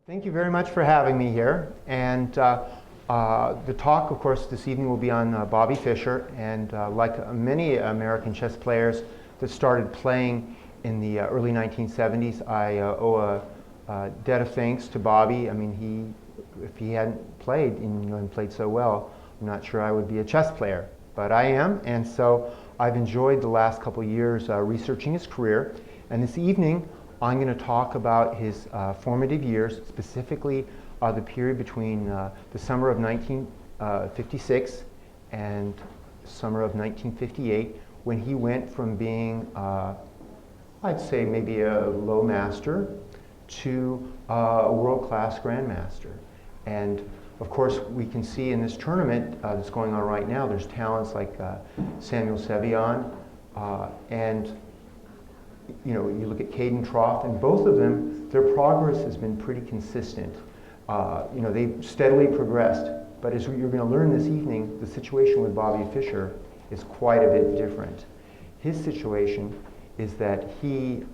Thank you very much for having me here. And the talk, of course, this evening will be on Bobby Fischer. And like many American chess players that started playing in the early 1970s, I owe a debt of thanks to Bobby. I mean, if he hadn't played and played so well, I'm not sure I would be a chess player. But I am, and so I've enjoyed the last couple of years researching his career. And this evening, I'm going to talk about his formative years, specifically the period between the summer of 1956 and summer of 1958, when he went from being, I'd say maybe a low master to a world-class grandmaster. And of course, we can see in this tournament that's going on right now, there's talents like Samuel Sevian and you look at Caden Trough, and both of them, their progress has been pretty consistent. They've steadily progressed, but as you're going to learn this evening, the situation with Bobby Fischer is quite a bit different. His situation is that he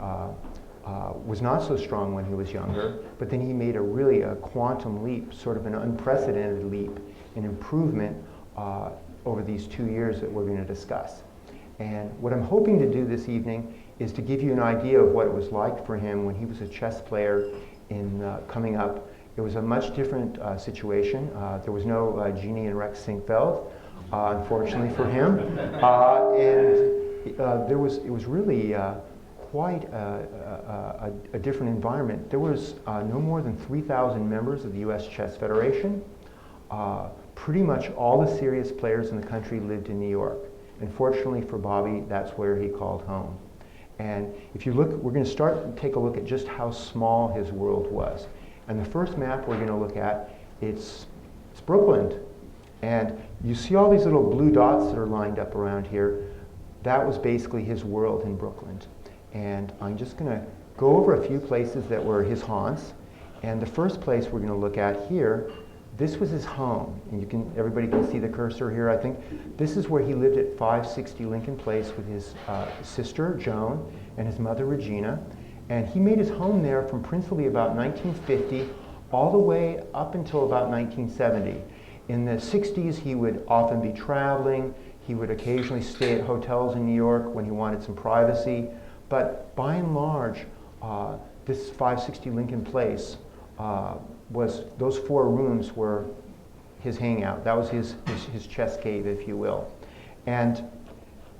was not so strong when he was younger, but then he made a quantum leap, sort of an unprecedented leap in improvement over these 2 years that we're going to discuss. And what I'm hoping to do this evening is to give you an idea of what it was like for him when he was a chess player in coming up. It was a much different situation. There was no Genie and Rex Sinkfeld, unfortunately for him. It was really quite a different environment. There was no more than 3,000 members of the U.S. Chess Federation. Pretty much all the serious players in the country lived in New York. And fortunately for Bobby, that's where he called home. And if you look, we're going to start and take a look at just how small his world was. And the first map we're going to look at, it's Brooklyn. And you see all these little blue dots that are lined up around here. That was basically his world in Brooklyn. And I'm just going to go over a few places that were his haunts. And the first place we're going to look at here, this was his home. And everybody can see the cursor here, I think. This is where he lived at 560 Lincoln Place with his sister, Joan, and his mother, Regina. And he made his home there from principally about 1950 all the way up until about 1970. In the 60s, he would often be traveling. He would occasionally stay at hotels in New York when he wanted some privacy. But by and large, this 560 Lincoln Place those 4 rooms were his hangout. That was his chess cave, if you will. And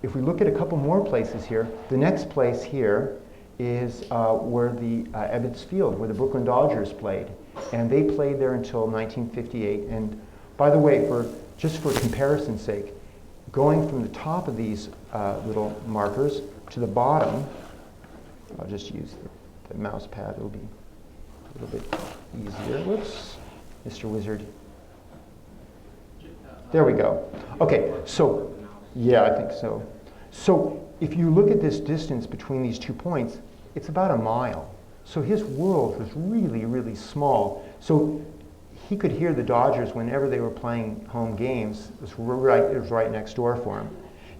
if we look at a couple more places here, the next place here is where the Abbott Field, where the Brooklyn Dodgers played. And they played there until 1958. And by the way, just for comparison's sake, going from the top of these little markers to the bottom, I'll just use the mouse pad, it'll be a little bit easier. Whoops, Mr. Wizard. There we go. Okay, so, yeah, I think so. So if you look at this distance between these 2 points, it's about a mile. So his world was really, really small. So he could hear the Dodgers whenever they were playing home games. It was right next door for him.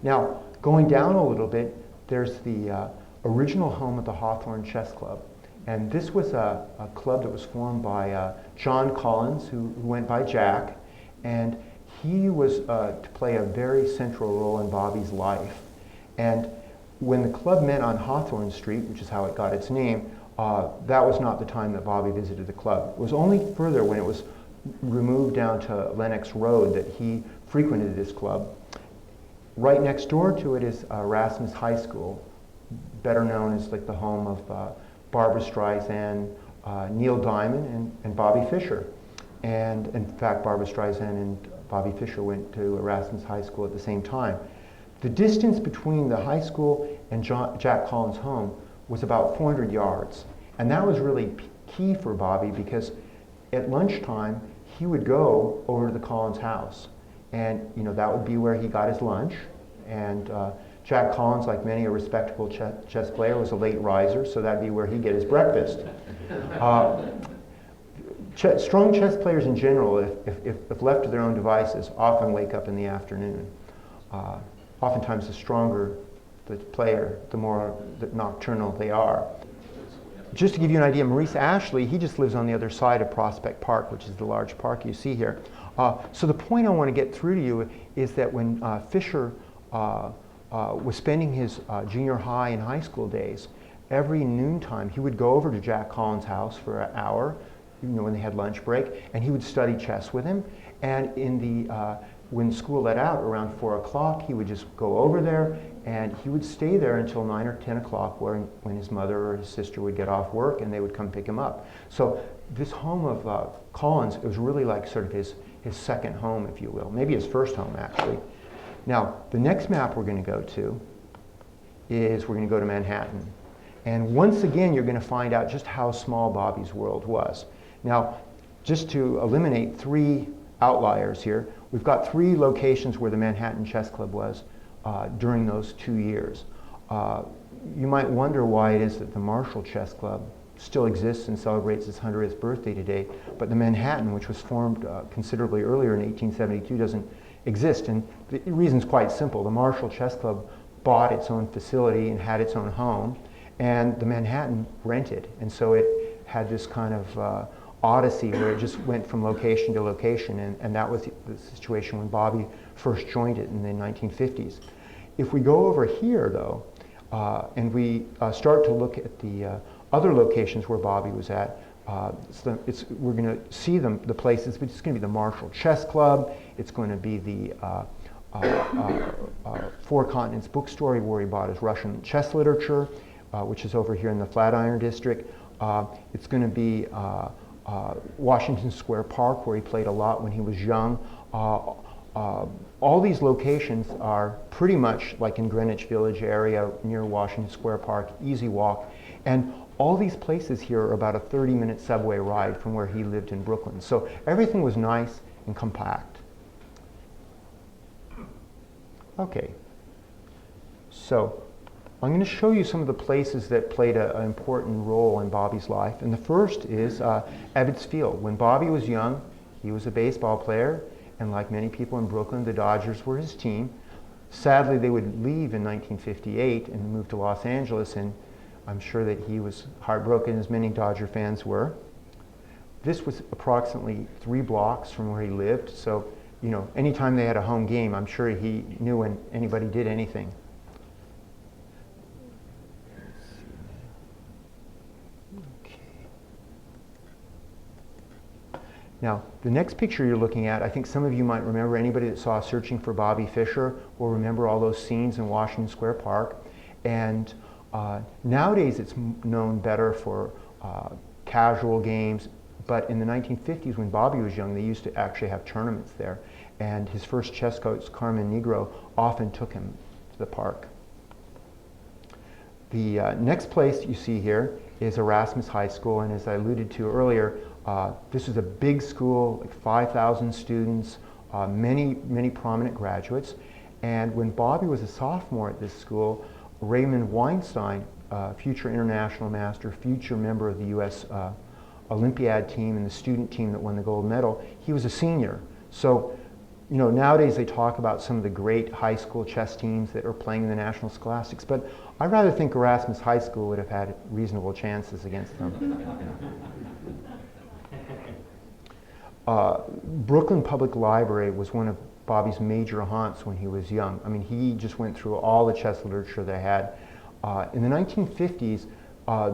Now, going down a little bit, there's the original home of the Hawthorn Chess Club. And this was a club that was formed by John Collins, who went by Jack. And he was to play a very central role in Bobby's life. And when the club met on Hawthorne Street, which is how it got its name, that was not the time that Bobby visited the club. It was only further when it was removed down to Lenox Road that he frequented this club. Right next door to it is Erasmus High School, better known as like the home of Barbra Streisand, Neil Diamond, and Bobby Fischer. And in fact, Barbra Streisand and Bobby Fischer went to Erasmus High School at the same time. The distance between the high school and Jack Collins' home was about 400 yards. And that was really key for Bobby because at lunchtime, he would go over to the Collins house. And that would be where he got his lunch. And Jack Collins, like many a respectable chess player, was a late riser, so that'd be where he'd get his breakfast. Strong chess players in general, if left to their own devices, often wake up in the afternoon. Oftentimes the stronger the player, the more nocturnal they are. just to give you an idea, Maurice Ashley, he just lives on the other side of Prospect Park, which is the large park you see here. So the point I want to get through to you is that when Fischer was spending his junior high and high school days, every noontime he would go over to Jack Collins' house for an hour, when they had lunch break, and he would study chess with him. And when school let out around 4 o'clock, he would just go over there, and he would stay there until 9 or 10 o'clock when his mother or his sister would get off work and they would come pick him up. So this home of Collins, it was really like sort of his second home, if you will. Maybe his first home, actually. Now, the next map we're going to go to is we're going to go to Manhattan. And once again, you're going to find out just how small Bobby's world was. Now, just to eliminate 3 outliers here, we've got 3 locations where the Manhattan Chess Club was during those 2 years. You might wonder why it is that the Marshall Chess Club still exists and celebrates its 100th birthday today, but the Manhattan, which was formed considerably earlier in 1872, doesn't exist. And the reason's quite simple. The Marshall Chess Club bought its own facility and had its own home, and the Manhattan rented. And so it had this kind of odyssey where it just went from location to location, and that was the situation when Bobby first joined it in the 1950s. If we go over here, though, and we start to look at the other locations where Bobby was at, we're going to see the places, but it's going to be the Marshall Chess Club, it's going to be the Four Continents Bookstore where he bought his Russian chess literature, which is over here in the Flatiron District. It's going to be Washington Square Park, where he played a lot when he was young. All these locations are pretty much like in Greenwich Village area near Washington Square Park, easy walk. And all these places here are about a 30-minute subway ride from where he lived in Brooklyn. So everything was nice and compact. Okay, so I'm going to show you some of the places that played an important role in Bobby's life. And the first is Abbott Field. When Bobby was young, he was a baseball player, and like many people in Brooklyn, the Dodgers were his team. Sadly, they would leave in 1958 and move to Los Angeles, and I'm sure that he was heartbroken, as many Dodger fans were. This was approximately 3 blocks from where he lived, so anytime they had a home game, I'm sure he knew when anybody did anything. Now, the next picture you're looking at, I think some of you might remember, anybody that saw Searching for Bobby Fischer will remember all those scenes in Washington Square Park. And nowadays it's known better for casual games, but in the 1950s when Bobby was young, they used to actually have tournaments there. And his first chess coach, Carmen Negro, often took him to the park. The next place you see here is Erasmus High School, and as I alluded to earlier, this is a big school, like 5,000 students, many prominent graduates. And when Bobby was a sophomore at this school, Raymond Weinstein, future International Master, future member of the U.S. Olympiad team and the student team that won the gold medal, he was a senior. So, nowadays they talk about some of the great high school chess teams that are playing in the National Scholastics, but I rather think Erasmus High School would have had reasonable chances against them. Brooklyn Public Library was one of Bobby's major haunts when he was young. I mean, he just went through all the chess literature they had. In the 1950s,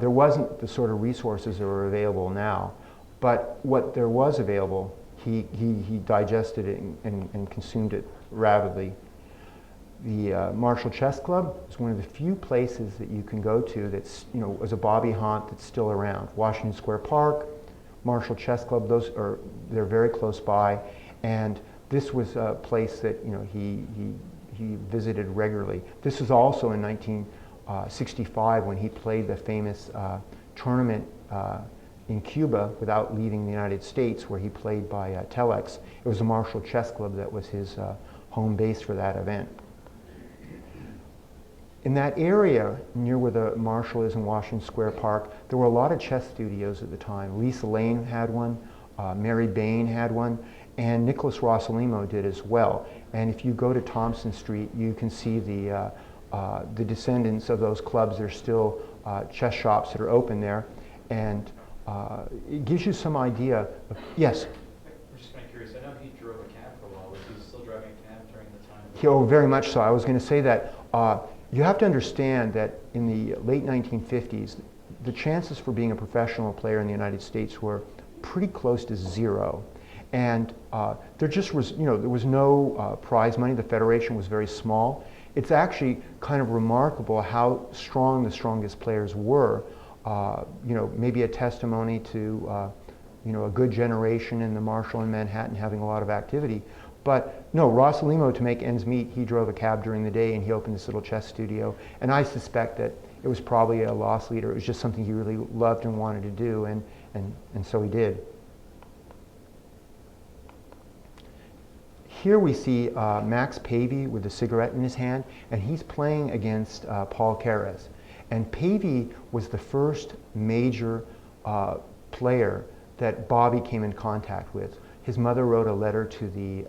there wasn't the sort of resources that are available now, but what there was available, he digested it and consumed it rapidly. The Marshall Chess Club is one of the few places that you can go to that's, as a Bobby haunt that's still around. Washington Square Park, Marshall Chess Club, they're very close by, and this was a place that he visited regularly. This was also in 1965 when he played the famous tournament in Cuba without leaving the United States, where he played by telex. It was the Marshall Chess Club that was his home base for that event. In that area, near where the Marshall is in Washington Square Park, there were a lot of chess studios at the time. Lisa Lane had one, Mary Bain had one, and Nicholas Rossolimo did as well. And if you go to Thompson Street, you can see the descendants of those clubs. There's still chess shops that are open there. And it gives you some idea of, yes? I'm just kind of curious. I know he drove a cab for a while. Was he still driving a cab during the time? Oh, very much so. I was going to say that you have to understand that in the late 1950s, the chances for being a professional player in the United States were pretty close to zero. And there just was, there was no prize money. The federation was very small. It's actually kind of remarkable how strong the strongest players were. Maybe a testimony to, a good generation in the Marshall and Manhattan having a lot of activity. But no, Rossalimo, to make ends meet, he drove a cab during the day and he opened this little chess studio. And I suspect that it was probably a loss leader. It was just something he really loved and wanted to do, and so he did. Here we see Max Pavey with a cigarette in his hand, and he's playing against Paul Keres. And Pavey was the first major player that Bobby came in contact with. His mother wrote a letter to the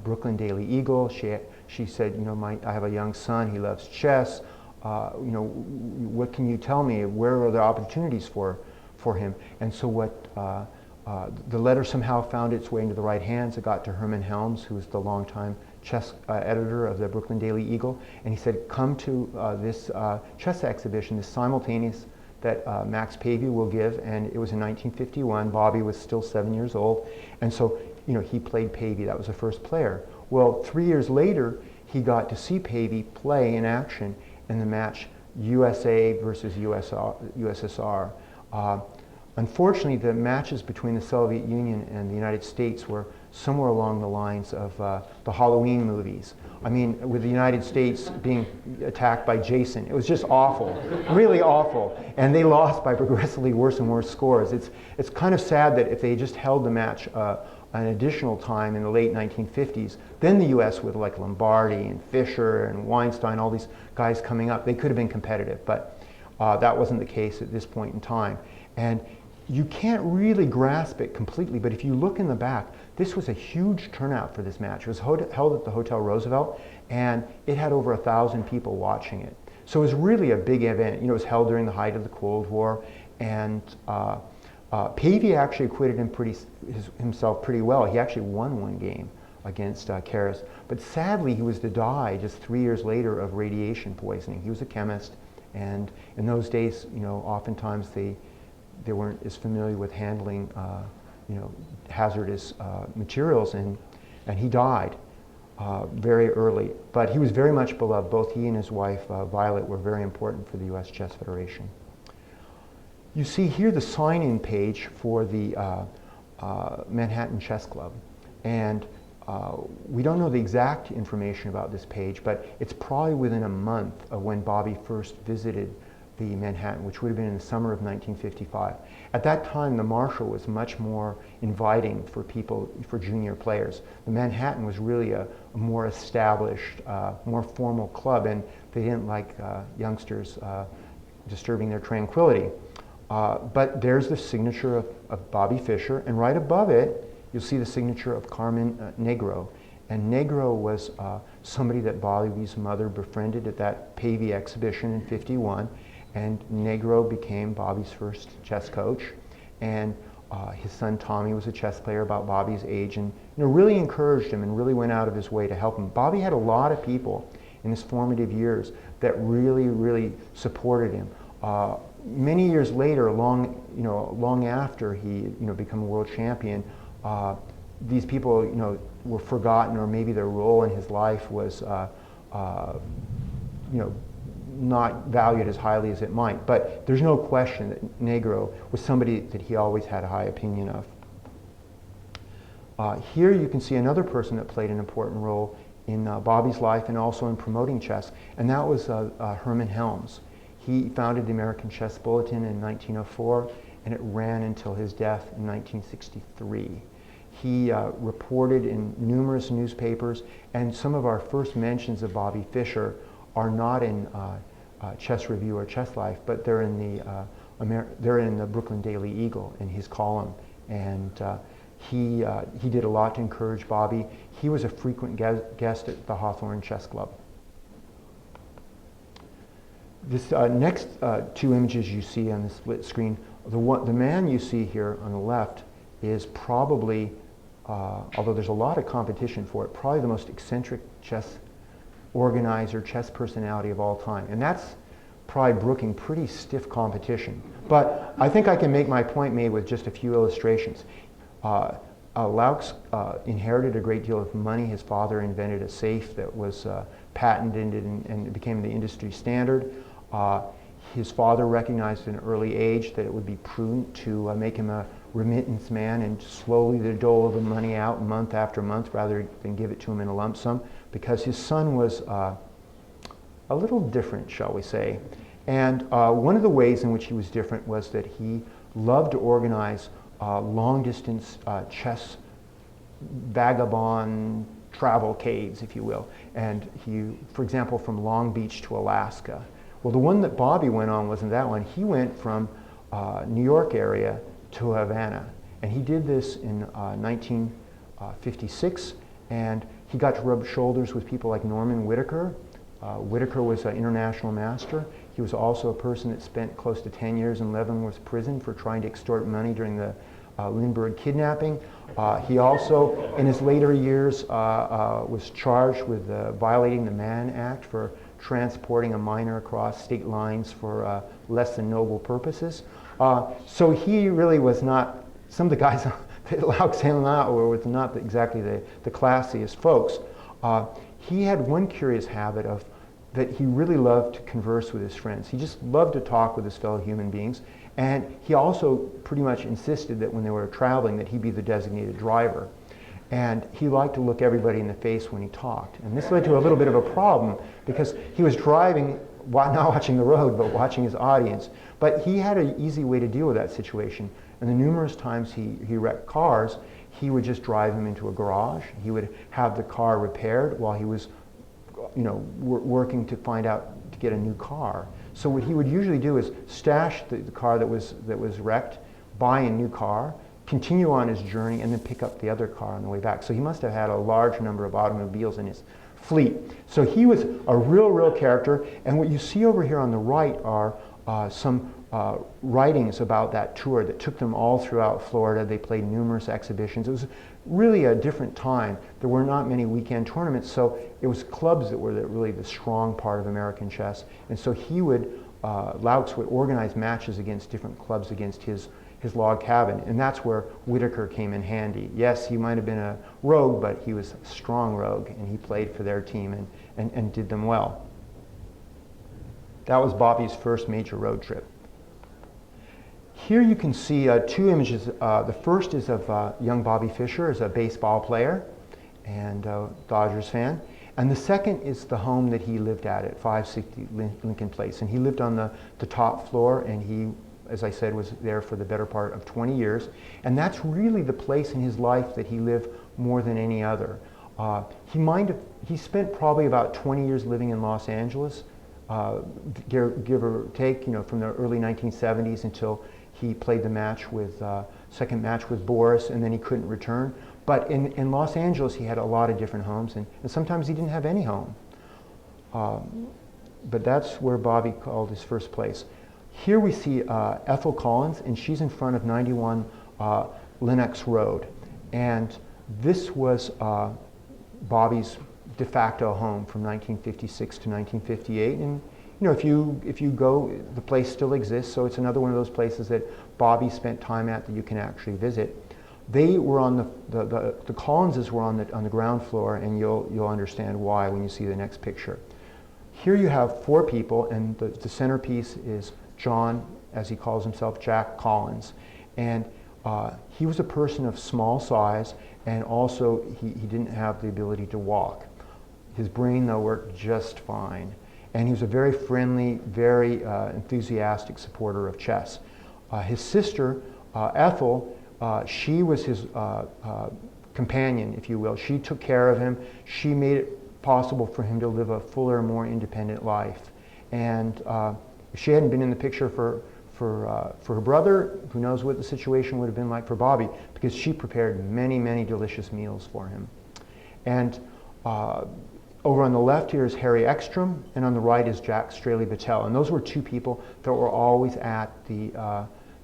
Brooklyn Daily Eagle. She said, I have a young son, he loves chess. What can you tell me? Where are the opportunities for him? And so the letter somehow found its way into the right hands. It got to Herman Helms, who was the longtime chess editor of the Brooklyn Daily Eagle, and he said, come to this chess exhibition, this simultaneous that Max Pavey will give, and it was in 1951. Bobby was still 7 years old, and so he played Pavey. That was the first player. Well, 3 years later, he got to see Pavey play in action in the match USA versus USSR. Unfortunately, the matches between the Soviet Union and the United States were somewhere along the lines of the Halloween movies. I mean, with the United States being attacked by Jason, it was just awful, really awful. And they lost by progressively worse and worse scores. It's kind of sad that if they just held the match an additional time in the late 1950s, then the US with like Lombardi and Fischer and Weinstein, all these guys coming up, they could have been competitive, but that wasn't the case at this point in time. And you can't really grasp it completely, but if you look in the back, this was a huge turnout for this match. It was held at the Hotel Roosevelt, and it had over 1,000 people watching it. So it was really a big event. It was held during the height of the Cold War, and Pavey actually acquitted himself pretty well. He actually won one game against Keres, but sadly he was to die just 3 years later of radiation poisoning. He was a chemist, and in those days, oftentimes they weren't as familiar with handling hazardous materials, and he died very early. But he was very much beloved. Both he and his wife, Violet, were very important for the U.S. Chess Federation. You see here the sign-in page for the Manhattan Chess Club. And we don't know the exact information about this page, but it's probably within a month of when Bobby first visited the Manhattan, which would have been in the summer of 1955. At that time, the Marshall was much more inviting for people, for junior players. The Manhattan was really a more established, more formal club, and they didn't like youngsters disturbing their tranquility. But there's the signature of Bobby Fischer, and right above it, you'll see the signature of Carmen Negro. And Negro was somebody that Bobby's mother befriended at that Pavey exhibition in '51. And Negro became Bobby's first chess coach. And his son Tommy was a chess player about Bobby's age, and really encouraged him and really went out of his way to help him. Bobby had a lot of people in his formative years that really, really supported him. Many years later, long after he became a world champion, these people were forgotten, or maybe their role in his life was not valued as highly as it might. But there's no question that Negro was somebody that he always had a high opinion of. Here you can see another person that played an important role in Bobby's life and also in promoting chess, and that was Herman Helms. He founded the American Chess Bulletin in 1904, and it ran until his death in 1963. He reported in numerous newspapers, and some of our first mentions of Bobby Fischer are not in Chess Review or Chess Life, but they're in the Brooklyn Daily Eagle in his column. And he did a lot to encourage Bobby. He was a frequent guest at the Hawthorne Chess Club. This next two images you see on the split screen, the man you see here on the left is probably, although there's a lot of competition for it, probably the most eccentric chess organizer, chess personality of all time. And that's probably brooking pretty stiff competition. But I think I can make my point made with just a few illustrations. Laux inherited a great deal of money. His father invented a safe that was patented and it became the industry standard. His father recognized at an early age that it would be prudent to make him a remittance man and slowly dole the money out month after month rather than give it to him in a lump sum, because his son was a little different, shall we say. And one of the ways in which he was different was that he loved to organize long-distance chess vagabond travelcades, if you will. And he, for example, from Long Beach to Alaska. Well, the one that Bobby went on wasn't that one. He went from New York area to Havana. And he did this in 1956. And he got to rub shoulders with people like Norman Whitaker. Whitaker was an international master. He was also a person that spent close to 10 years in Leavenworth prison for trying to extort money during the Lindbergh kidnapping. He also, in his later years, was charged with violating the Mann Act for transporting a minor across state lines for less than noble purposes. So he really was not, some of the guys that Laux hung out with were not exactly the classiest folks. He had one curious habit of that he really loved to converse with his friends. He just loved to talk with his fellow human beings. And he also pretty much insisted that when they were traveling that he be the designated driver. And he liked to look everybody in the face when he talked. And this led to a little bit of a problem because he was driving, not watching the road, but watching his audience. But he had an easy way to deal with that situation. And the numerous times he wrecked cars, he would just drive them into a garage. He would have the car repaired while he was, working to find out to get a new car. So what he would usually do is stash the car that was wrecked, buy a new car, continue on his journey, and then pick up the other car on the way back. So he must have had a large number of automobiles in his fleet. So he was a real character. And what you see over here on the right are some writings about that tour that took them all throughout Florida. They played numerous exhibitions. It was really a different time. There were not many weekend tournaments, so it was clubs that were really the strong part of American chess. And so he would, Laux would organize matches against different clubs against his log cabin, and that's where Whitaker came in handy. Yes, he might have been a rogue, but he was a strong rogue, and he played for their team and did them well. That was Bobby's first major road trip. Here you can see two images. The first is of young Bobby Fischer as a baseball player and Dodgers fan. And the second is the home that he lived at 560 Lincoln Place. And he lived on the top floor, and he, as I said, was there for the better part of 20 years. And that's really the place in his life that he lived more than any other. He spent probably about 20 years living in Los Angeles, give or take, from the early 1970s until he played the match with, second match with Boris, and then he couldn't return. But in Los Angeles, he had a lot of different homes, and sometimes he didn't have any home. But that's where Bobby called his first place. Here we see Ethel Collins, and she's in front of 91 Lenox Road. And this was Bobby's de facto home from 1956 to 1958. And if you go, the place still exists, so it's another one of those places that Bobby spent time at that you can actually visit. They were on the Collinses were on the ground floor, and you'll understand why when you see the next picture. Here you have four people, and the centerpiece is John, as he calls himself, Jack Collins. And he was a person of small size, and also he didn't have the ability to walk. His brain, though, worked just fine. And he was a very friendly, very enthusiastic supporter of chess. His sister, Ethel, she was his companion, if you will. She took care of him. She made it possible for him to live a fuller, more independent life. And if she hadn't been in the picture for her brother, who knows what the situation would have been like for Bobby, because she prepared many delicious meals for him. And over on the left here is Harry Ekstrom, and on the right is Jack Straley-Battelle. And those were two people that were always at the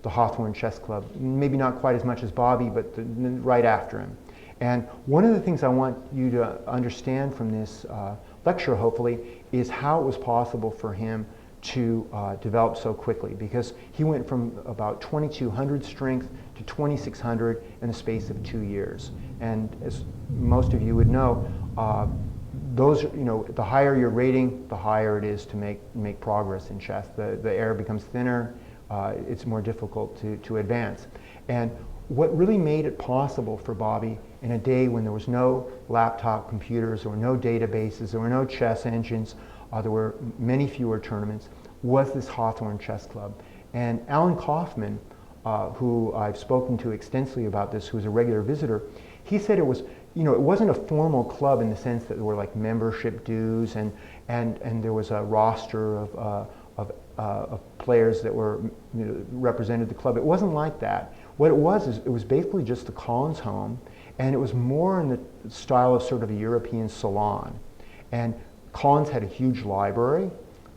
Hawthorn Chess Club. Maybe not quite as much as Bobby, but right after him. And one of the things I want you to understand from this lecture, hopefully, is how it was possible for him to develop so quickly, because he went from about 2,200 strength to 2,600 in the space of 2 years. And as most of you would know, the higher your rating, the higher it is to make progress in chess. The air becomes thinner, it's more difficult to advance. And what really made it possible for Bobby in a day when there was no laptop computers, there were no databases, there were no chess engines, there were many fewer tournaments, was this Hawthorn Chess Club. And Alan Kaufman, who I've spoken to extensively about this, who was a regular visitor, he said it was, it wasn't a formal club in the sense that there were like membership dues and there was a roster of players that were represented the club. It wasn't like that. What it was is it was basically just the Collins home, and it was more in the style of sort of a European salon. And Collins had a huge library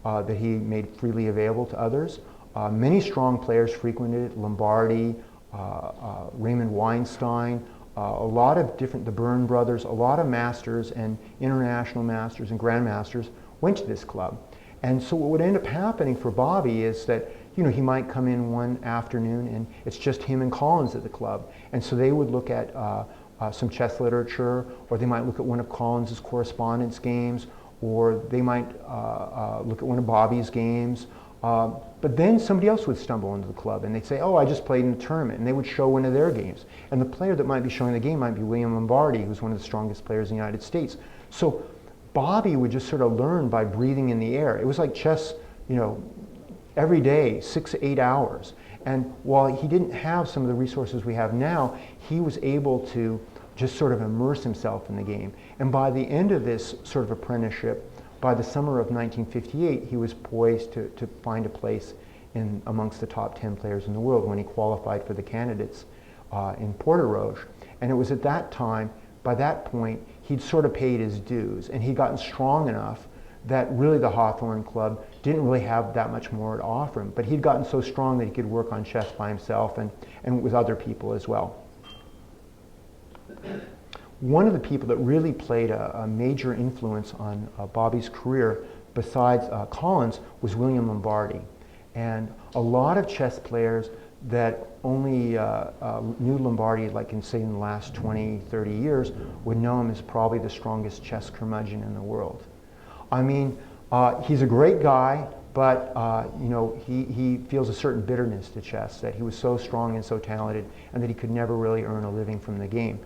that he made freely available to others. Many strong players frequented it: Lombardi, Raymond Weinstein, a lot of the Byrne brothers, a lot of masters and international masters and grandmasters went to this club. And so what would end up happening for Bobby is that he might come in one afternoon and it's just him and Collins at the club. And so they would look at some chess literature, or they might look at one of Collins's correspondence games, or they might look at one of Bobby's games. But then somebody else would stumble into the club and they'd say, oh, I just played in a tournament, and they would show one of their games. And the player that might be showing the game might be William Lombardy, who's one of the strongest players in the United States. So Bobby would just sort of learn by breathing in the air. It was like chess, every day, 6 to 8 hours. And while he didn't have some of the resources we have now, he was able to just sort of immerse himself in the game. And by the end of this sort of apprenticeship, by the summer of 1958, he was poised to find a place amongst the top 10 players in the world when he qualified for the candidates in Porto-Roche. And it was at that time, by that point, he'd sort of paid his dues, and he'd gotten strong enough that really the Hawthorn Club didn't really have that much more to offer him. But he'd gotten so strong that he could work on chess by himself and with other people as well. One of the people that really played a major influence on Bobby's career, besides Collins, was William Lombardi. And a lot of chess players that only knew Lombardi, like in say in the last 20, 30 years, would know him as probably the strongest chess curmudgeon in the world. I mean, he's a great guy, but he feels a certain bitterness to chess, that he was so strong and so talented, and that he could never really earn a living from the game.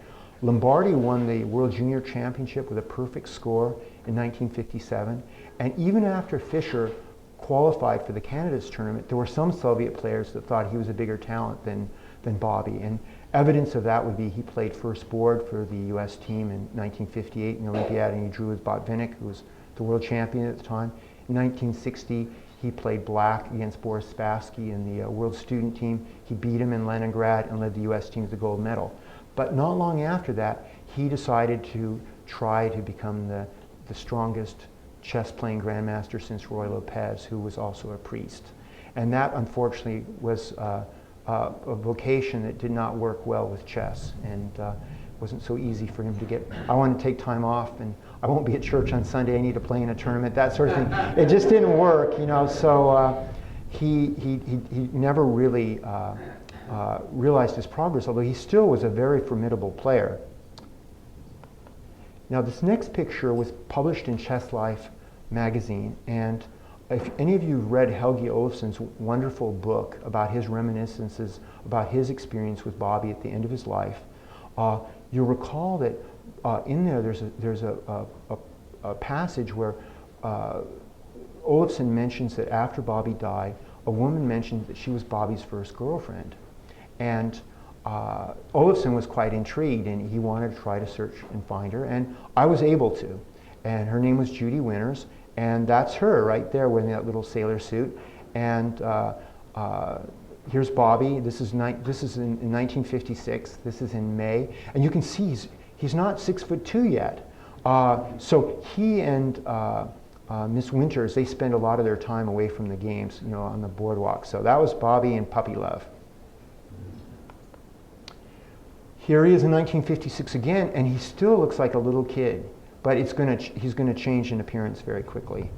Lombardi won the World Junior Championship with a perfect score in 1957, and even after Fischer qualified for the candidates tournament, there were some Soviet players that thought he was a bigger talent than Bobby. And evidence of that would be he played first board for the US team in 1958 in the Olympiad, and he drew with Botvinnik, who was the world champion at the time. In 1960, he played black against Boris Spassky in the world student team. He beat him in Leningrad and led the US team to the gold medal. But not long after that, he decided to try to become the strongest chess-playing grandmaster since Roy Lopez, who was also a priest. And that, unfortunately, was a vocation that did not work well with chess, and wasn't so easy for him to get. I want to take time off, and I won't be at church on Sunday. I need to play in a tournament, that sort of thing. It just didn't work, So he never really realized his progress, although he still was a very formidable player. Now, this next picture was published in Chess Life magazine, and if any of you read Helge Olafsson's wonderful book about his reminiscences, about his experience with Bobby at the end of his life, you'll recall that in there there's a passage where Olafsson mentions that after Bobby died, a woman mentioned that she was Bobby's first girlfriend. And Olafsson was quite intrigued, and he wanted to try to search and find her, and I was able to. And her name was Judy Winters, and that's her right there wearing that little sailor suit. And here's Bobby. This is in 1956. This is in May, and you can see he's not 6'2" yet, So he and Miss Winters, they spend a lot of their time away from the games, you know, on the boardwalk. So that was Bobby and Puppy Love. Here he is in 1956 again, and he still looks like a little kid, but he's going to change in appearance very quickly.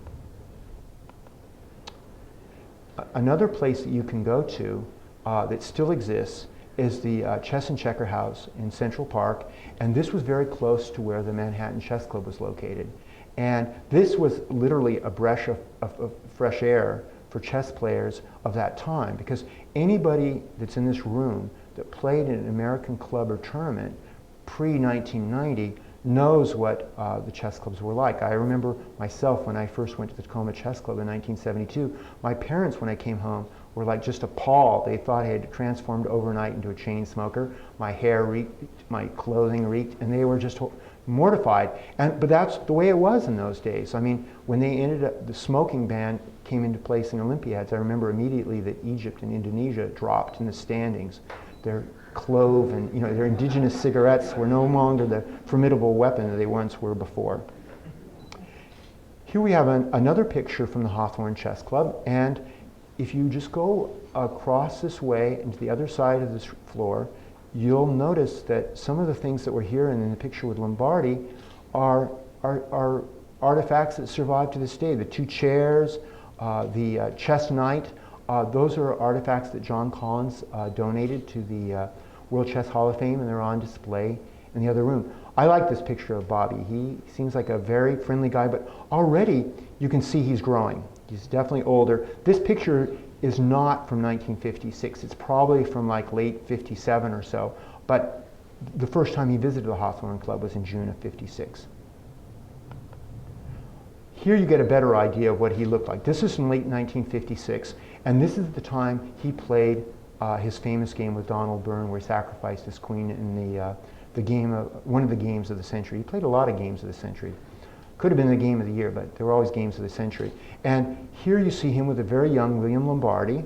Another place that you can go to that still exists is the Chess and Checker House in Central Park, and this was very close to where the Manhattan Chess Club was located. And this was literally a breath of fresh air for chess players of that time, because anybody that's in this room that played in an American club or tournament pre-1990 knows what the chess clubs were like. I remember myself when I first went to the Tacoma Chess Club in 1972, my parents, when I came home, were like just appalled. They thought I had transformed overnight into a chain smoker. My hair reeked, my clothing reeked, and they were just mortified. But that's the way it was in those days. I mean, when they ended up, the smoking ban came into place in Olympiads, I remember immediately that Egypt and Indonesia dropped in the standings. Their clove and, you know, their indigenous cigarettes were no longer the formidable weapon that they once were before. Here we have another picture from the Hawthorn Chess Club, and if you just go across this way into the other side of this floor, you'll notice that some of the things that were here and in the picture with Lombardi are artifacts that survive to this day. The two chairs, the chess knight, those are artifacts that John Collins donated to the World Chess Hall of Fame, and they're on display in the other room. I like this picture of Bobby. He seems like a very friendly guy, but already you can see he's growing. He's definitely older. This picture is not from 1956. It's probably from like late 57 or so, but the first time he visited the Hawthorn Club was in June of 56. Here you get a better idea of what he looked like. This is from late 1956, and this is the time he played his famous game with Donald Byrne, where he sacrificed his queen in the game one of the games of the century. He played a lot of games of the century. Could have been the game of the year, but they were always games of the century. And here you see him with a very young William Lombardi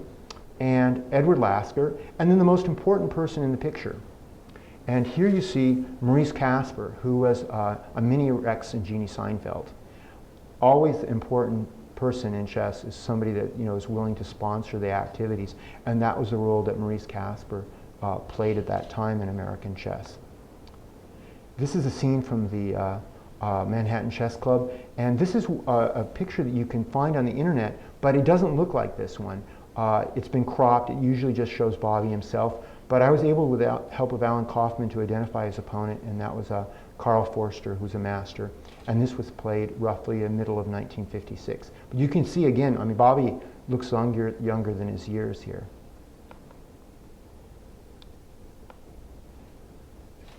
and Edward Lasker, and then the most important person in the picture. And here you see Maurice Casper, who was a mini Rex and Jeannie Seinfeld. Always the important person in chess is somebody that, you know, is willing to sponsor the activities, and that was the role that Maurice Casper played at that time in American chess. This is a scene from the Manhattan Chess Club, and this is a picture that you can find on the internet, but it doesn't look like this one. It's been cropped. It usually just shows Bobby himself, but I was able, with the help of Alan Kaufman, to identify his opponent, and that was Carl Forster, who's a master, and this was played roughly in the middle of 1956. But you can see again, I mean, Bobby looks younger than his years here.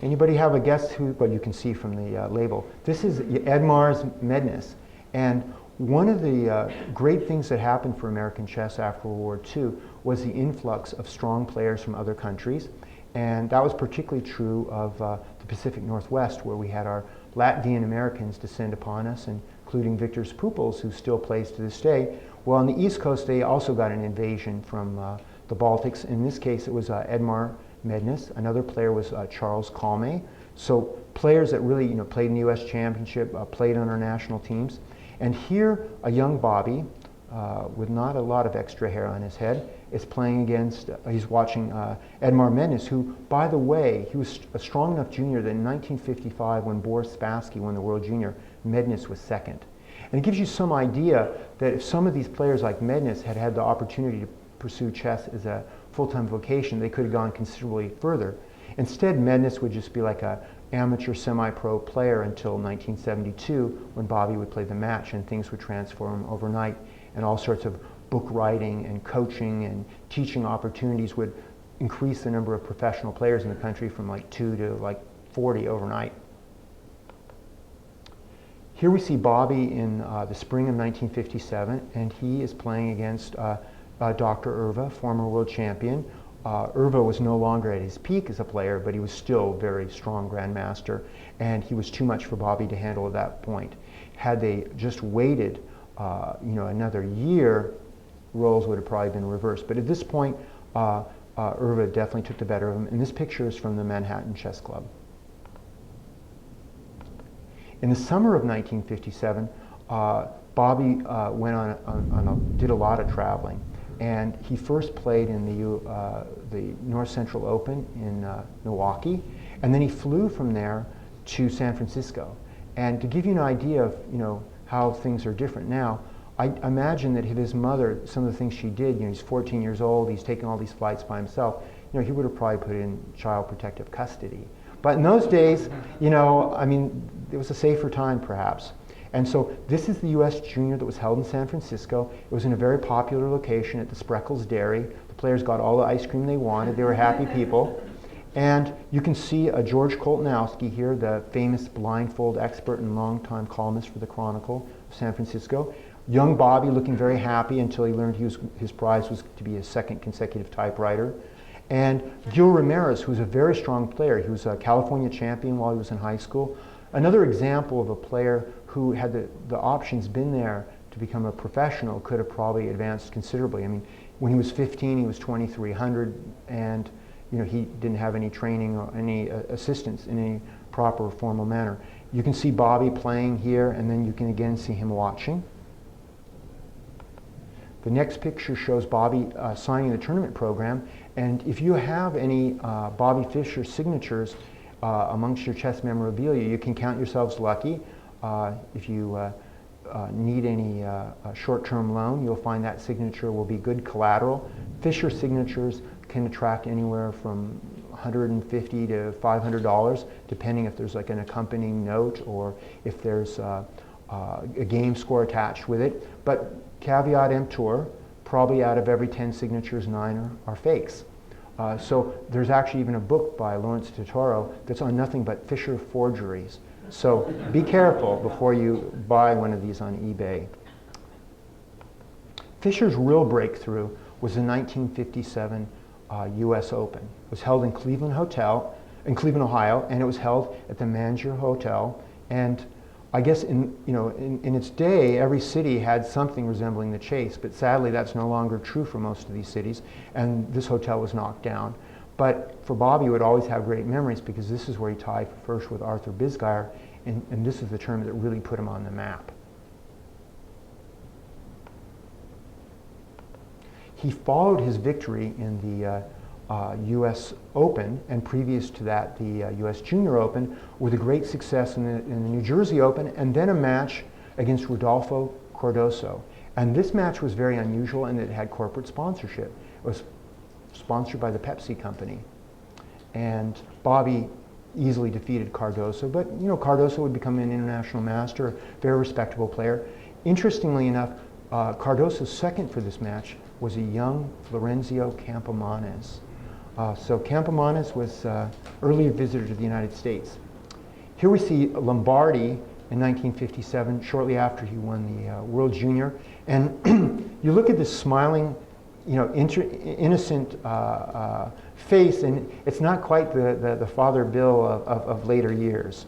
Anybody have a guess who? Well, you can see from the label. This is Edmar's Mednes, and one of the great things that happened for American chess after World War II was the influx of strong players from other countries, and that was particularly true of the Pacific Northwest, where we had our Latvian Americans descend upon us, including Victor Pupils, who still plays to this day. Well, on the East Coast, they also got an invasion from the Baltics. In this case, it was Edmar Mednes. Another player was Charles Calme. So players that really, you know, played in the U.S. Championship, played on our national teams. And here, a young Bobby, with not a lot of extra hair on his head, is playing against, he's watching Edmar Mednes, who, by the way, he was a strong enough junior that in 1955, when Boris Spassky won the World Junior, Mednes was second. And it gives you some idea that if some of these players like Mednes had had the opportunity to pursue chess as a full-time vocation, they could have gone considerably further. Instead, Mednes would just be like an amateur semi-pro player until 1972, when Bobby would play the match and things would transform overnight, and all sorts of book writing and coaching and teaching opportunities would increase the number of professional players in the country from like 2 to like 40 overnight. Here we see Bobby in the spring of 1957, and he is playing against Dr. Irva, former world champion. Irva was no longer at his peak as a player, but he was still a very strong grandmaster, and he was too much for Bobby to handle at that point. Had they just waited another year, roles would have probably been reversed. But at this point, Irva definitely took the better of him, and this picture is from the Manhattan Chess Club. In the summer of 1957, Bobby did a lot of traveling, and he first played in the North Central Open in Milwaukee, and then he flew from there to San Francisco. And to give you an idea of how things are different now, I imagine that if his mother, some of the things she did, he's 14 years old, he's taking all these flights by himself, he would have probably put in child protective custody. But in those days, I mean, it was a safer time perhaps. And so this is the U.S. Junior that was held in San Francisco. It was in a very popular location at the Spreckles Dairy. The players got all the ice cream they wanted. They were happy people. And you can see George Koltanowski here, the famous blindfold expert and longtime columnist for the Chronicle of San Francisco. Young Bobby looking very happy until he learned his prize was to be his second consecutive typewriter. And Gil Ramirez, who's a very strong player. He was a California champion while he was in high school. Another example of a player who, had the options been there to become a professional, could have probably advanced considerably. I mean, when he was 15, he was 2,300, and he didn't have any training or any assistance in any proper formal manner. You can see Bobby playing here, and then you can again see him watching. The next picture shows Bobby signing the tournament program, and if you have any Bobby Fischer signatures amongst your chess memorabilia, you can count yourselves lucky. If you need any short-term loan, you'll find that signature will be good collateral. Fischer signatures can attract anywhere from $150 to $500, depending if there's like an accompanying note or if there's a game score attached with it. But caveat emptor, probably out of every 10 signatures, 9 are fakes. So there's actually even a book by Lawrence Totoro that's on nothing but Fischer forgeries. So be careful before you buy one of these on eBay. Fischer's real breakthrough was the 1957 U.S. Open. It was held in Cleveland, Ohio, and it was held at the Manger Hotel. And I guess in its day, every city had something resembling the Chase, but sadly that's no longer true for most of these cities, and this hotel was knocked down. But for Bobby, he would always have great memories because this is where he tied for first with Arthur Bisgeier, and this is the tournament that really put him on the map. He followed his victory in the U.S. Open, and previous to that the U.S. Junior Open, with a great success in the New Jersey Open, and then a match against Rodolfo Cardoso. And this match was very unusual in that it had corporate sponsorship. It was sponsored by the Pepsi company. And Bobby easily defeated Cardoso, but Cardoso would become an international master, very respectable player. Interestingly enough, Cardoso's second for this match was a young Florencio Campomanes. So Campomanes was an earlier visitor to the United States. Here we see Lombardi in 1957, shortly after he won the World Junior. And you look at this smiling, innocent face, and it's not quite the Father Bill of later years.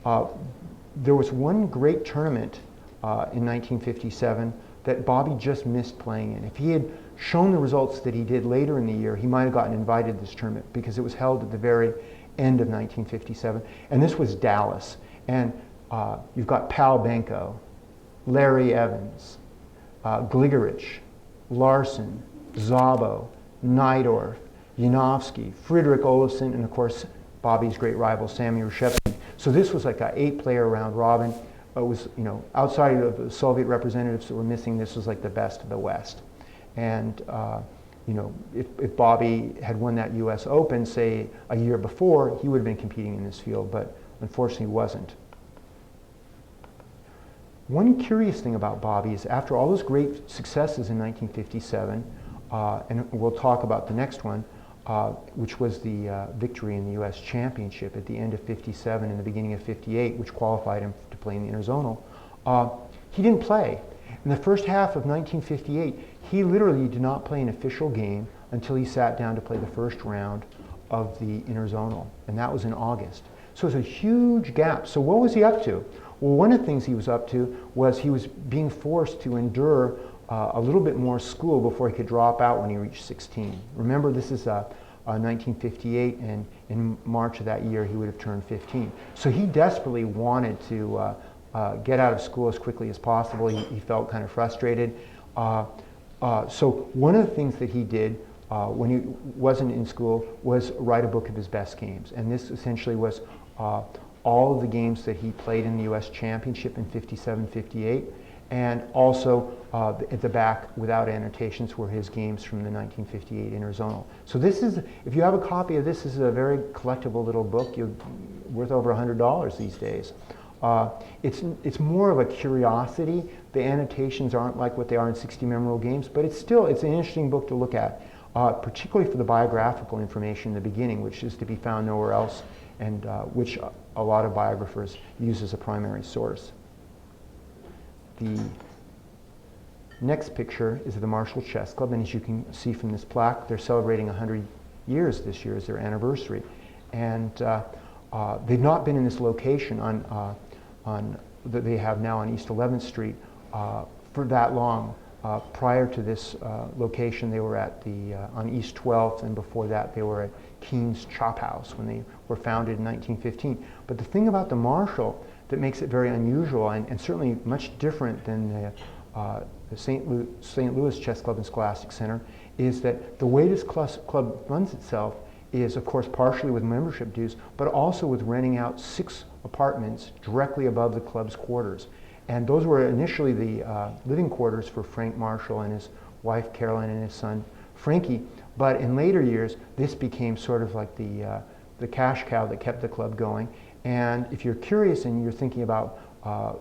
There was one great tournament in 1957 that Bobby just missed playing in. If he had shown the results that he did later in the year, he might have gotten invited to this tournament because it was held at the very end of 1957. And this was Dallas. And you've got Pal Benko, Larry Evans, Gligerich, Larson, Szabo, Neidorf, Janowski, Friedrich Olofsson, and of course Bobby's great rival Sammy Reshevsky. So this was like an 8-player round robin. It was, outside of the Soviet representatives that were missing, this was like the best of the West. And if Bobby had won that U.S. Open, say a year before, he would have been competing in this field, but unfortunately wasn't. One curious thing about Bobby is after all those great successes in 1957, and we'll talk about the next one, which was the victory in the U.S. Championship at the end of 57 and the beginning of 58, which qualified him to play in the interzonal. He didn't play. In the first half of 1958, he literally did not play an official game until he sat down to play the first round of the interzonal, and that was in August. So it was a huge gap. So what was he up to? Well, one of the things he was up to was he was being forced to endure a little bit more school before he could drop out when he reached 16. Remember, this is 1958, and in March of that year he would have turned 15. So he desperately wanted to get out of school as quickly as possible. He felt kind of frustrated. So one of the things that he did when he wasn't in school was write a book of his best games. And this essentially was all of the games that he played in the US Championship in 57, 58. And also at the back, without annotations, were his games from the 1958 Interzonal. So this is, if you have a copy of this, this is a very collectible little book. Worth over $100 these days. It's more of a curiosity. The annotations aren't like what they are in 60 Memorable Games, but it's an interesting book to look at, particularly for the biographical information in the beginning, which is to be found nowhere else, and which a lot of biographers use as a primary source. The next picture is of the Marshall Chess Club, and as you can see from this plaque, they're celebrating 100 years this year as their anniversary. And they've not been in this location that they have now on East 11th Street for that long. Prior to this location, they were at on East 12th, and before that they were at Keene's Chop House when they were founded in 1915. But the thing about the Marshall that makes it very unusual, and certainly much different than the St. Louis Chess Club and Scholastic Center, is that the way this club runs itself is, of course, partially with membership dues, but also with renting out 6 apartments directly above the club's quarters. And those were initially the living quarters for Frank Marshall and his wife Caroline and his son Frankie. But in later years, this became sort of like the cash cow that kept the club going. And if you're curious and you're thinking about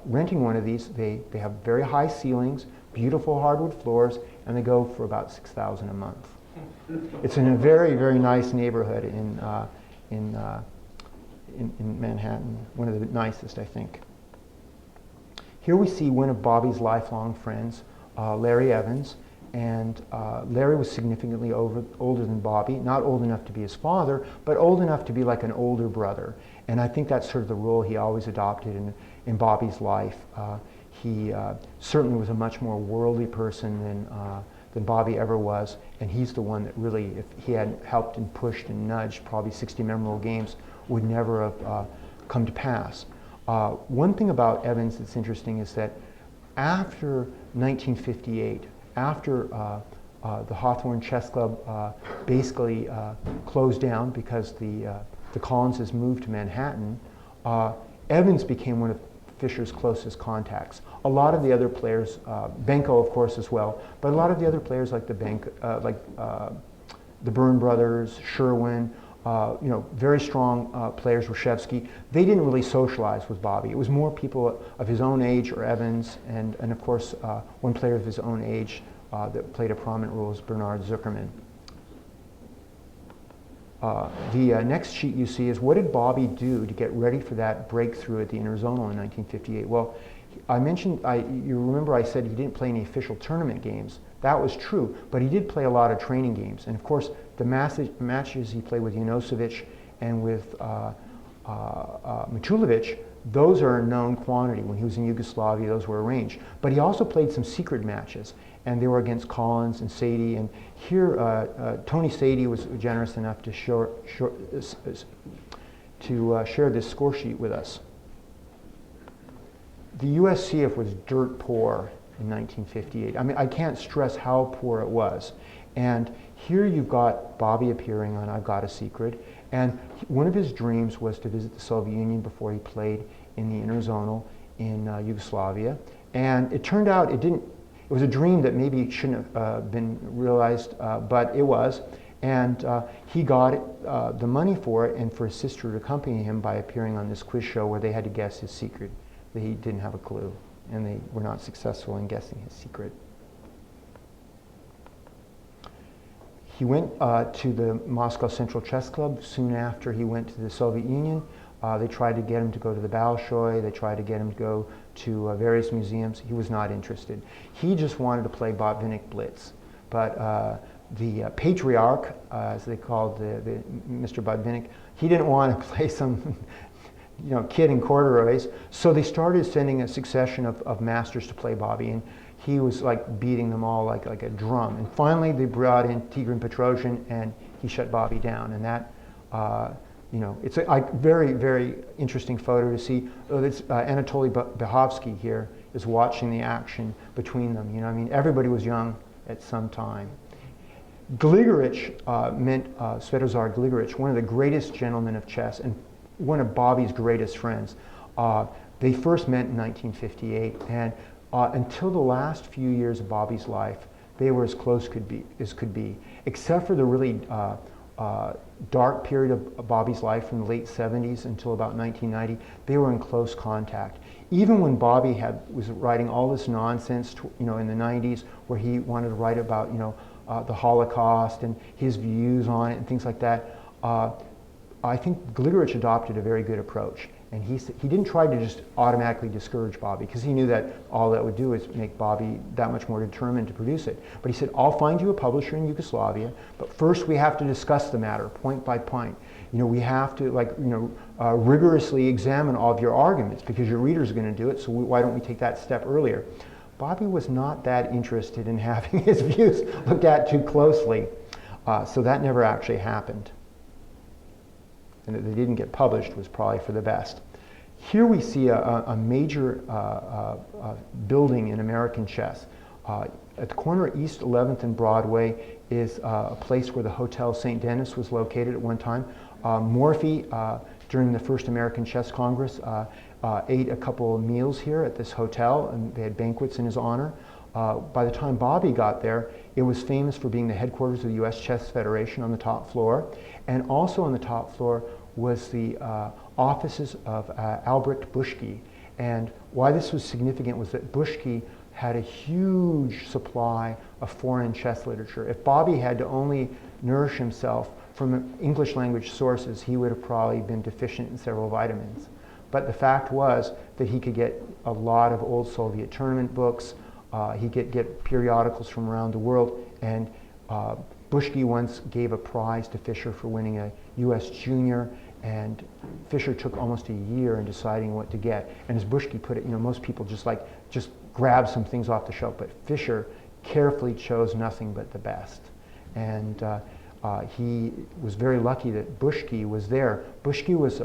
renting one of these, they have very high ceilings, beautiful hardwood floors, and they go for about $6,000 a month. It's in a very, very nice neighborhood in Manhattan, one of the nicest, I think. Here we see one of Bobby's lifelong friends, Larry Evans, and Larry was significantly older than Bobby, not old enough to be his father, but old enough to be like an older brother. And I think that's sort of the role he always adopted in Bobby's life. He certainly was a much more worldly person than Bobby ever was, and he's the one that really, if he had helped and pushed and nudged, probably 60 Memorable Games would never have come to pass. One thing about Evans that's interesting is that after 1958, after the Hawthorne Chess Club basically closed down because the Collinses moved to Manhattan, Evans became one of Fischer's closest contacts. A lot of the other players, Benko of course as well, but a lot of the other players like the Byrne brothers, Sherwin, very strong players, Reshevsky, they didn't really socialize with Bobby. It was more people of his own age or Evans, and of course one player of his own age that played a prominent role is Bernard Zukerman. The next sheet you see is what did Bobby do to get ready for that breakthrough at the Interzonal in 1958? Well, I mentioned, you remember I said he didn't play any official tournament games. That was true, but he did play a lot of training games. And of course, the matches he played with Janosevic and with Matulovic, those are a known quantity. When he was in Yugoslavia, those were arranged. But he also played some secret matches, and they were against Collins and Sadie. And here, Tony Sadie was generous enough to share this score sheet with us. The USCF was dirt poor in 1958. I mean, I can't stress how poor it was. And here you've got Bobby appearing on I've Got a Secret. And one of his dreams was to visit the Soviet Union before he played in the Interzonal in Yugoslavia. And it turned out it was a dream that maybe shouldn't have been realized, but it was. And he got the money for it and for his sister to accompany him by appearing on this quiz show where they had to guess his secret. He didn't have a clue, and they were not successful in guessing his secret. He went to the Moscow Central Chess Club soon after he went to the Soviet Union. They tried to get him to go to the Bolshoi. They tried to get him to go to various museums. He was not interested. He just wanted to play Botvinnik Blitz. But the patriarch, as they called the Mr. Botvinnik, he didn't want to play some kid in corduroys. So they started sending a succession of masters to play Bobby, and he was like beating them all like a drum. And finally they brought in Tigran Petrosian, and he shut Bobby down. And that, you know, it's a very, very interesting photo to see. Anatoly Behovsky here is watching the action between them. You know, I mean, everybody was young at some time. Gligorich meant Svetozar Gligorich, one of the greatest gentlemen of chess and one of Bobby's greatest friends. They first met in 1958, and until the last few years of Bobby's life, they were as close as could be, except for the really dark period of Bobby's life from the late 70s until about 1990. They were in close contact. Even when Bobby was writing all this nonsense, you know, in the 90s, where he wanted to write about, you know, the Holocaust and his views on it and things like that, I think Gligorich adopted a very good approach. And he didn't try to just automatically discourage Bobby, because he knew that all that would do is make Bobby that much more determined to produce it. But he said, I'll find you a publisher in Yugoslavia, but first we have to discuss the matter point by point. You know, we have to, like, you know, rigorously examine all of your arguments, because your readers are going to do it, so why don't we take that step earlier? Bobby was not that interested in having his views looked at too closely, so that never actually happened. And that they didn't get published was probably for the best. Here we see a major building in American chess. At the corner of East 11th and Broadway is a place where the Hotel St. Denis was located at one time. Morphy, during the first American Chess Congress, ate a couple of meals here at this hotel, and they had banquets in his honor. By the time Bobby got there, it was famous for being the headquarters of the U.S. Chess Federation on the top floor. And also on the top floor was the offices of Albrecht Buschke. And why this was significant was that Buschke had a huge supply of foreign chess literature. If Bobby had to only nourish himself from English language sources, he would have probably been deficient in several vitamins. But the fact was that he could get a lot of old Soviet tournament books, he could get periodicals from around the world, and Buschke once gave a prize to Fischer for winning a U.S. Junior, and Fischer took almost a year in deciding what to get. And as Buschke put it, you know, most people just grab some things off the shelf, but Fischer carefully chose nothing but the best. And he was very lucky that Buschke was there. Buschke was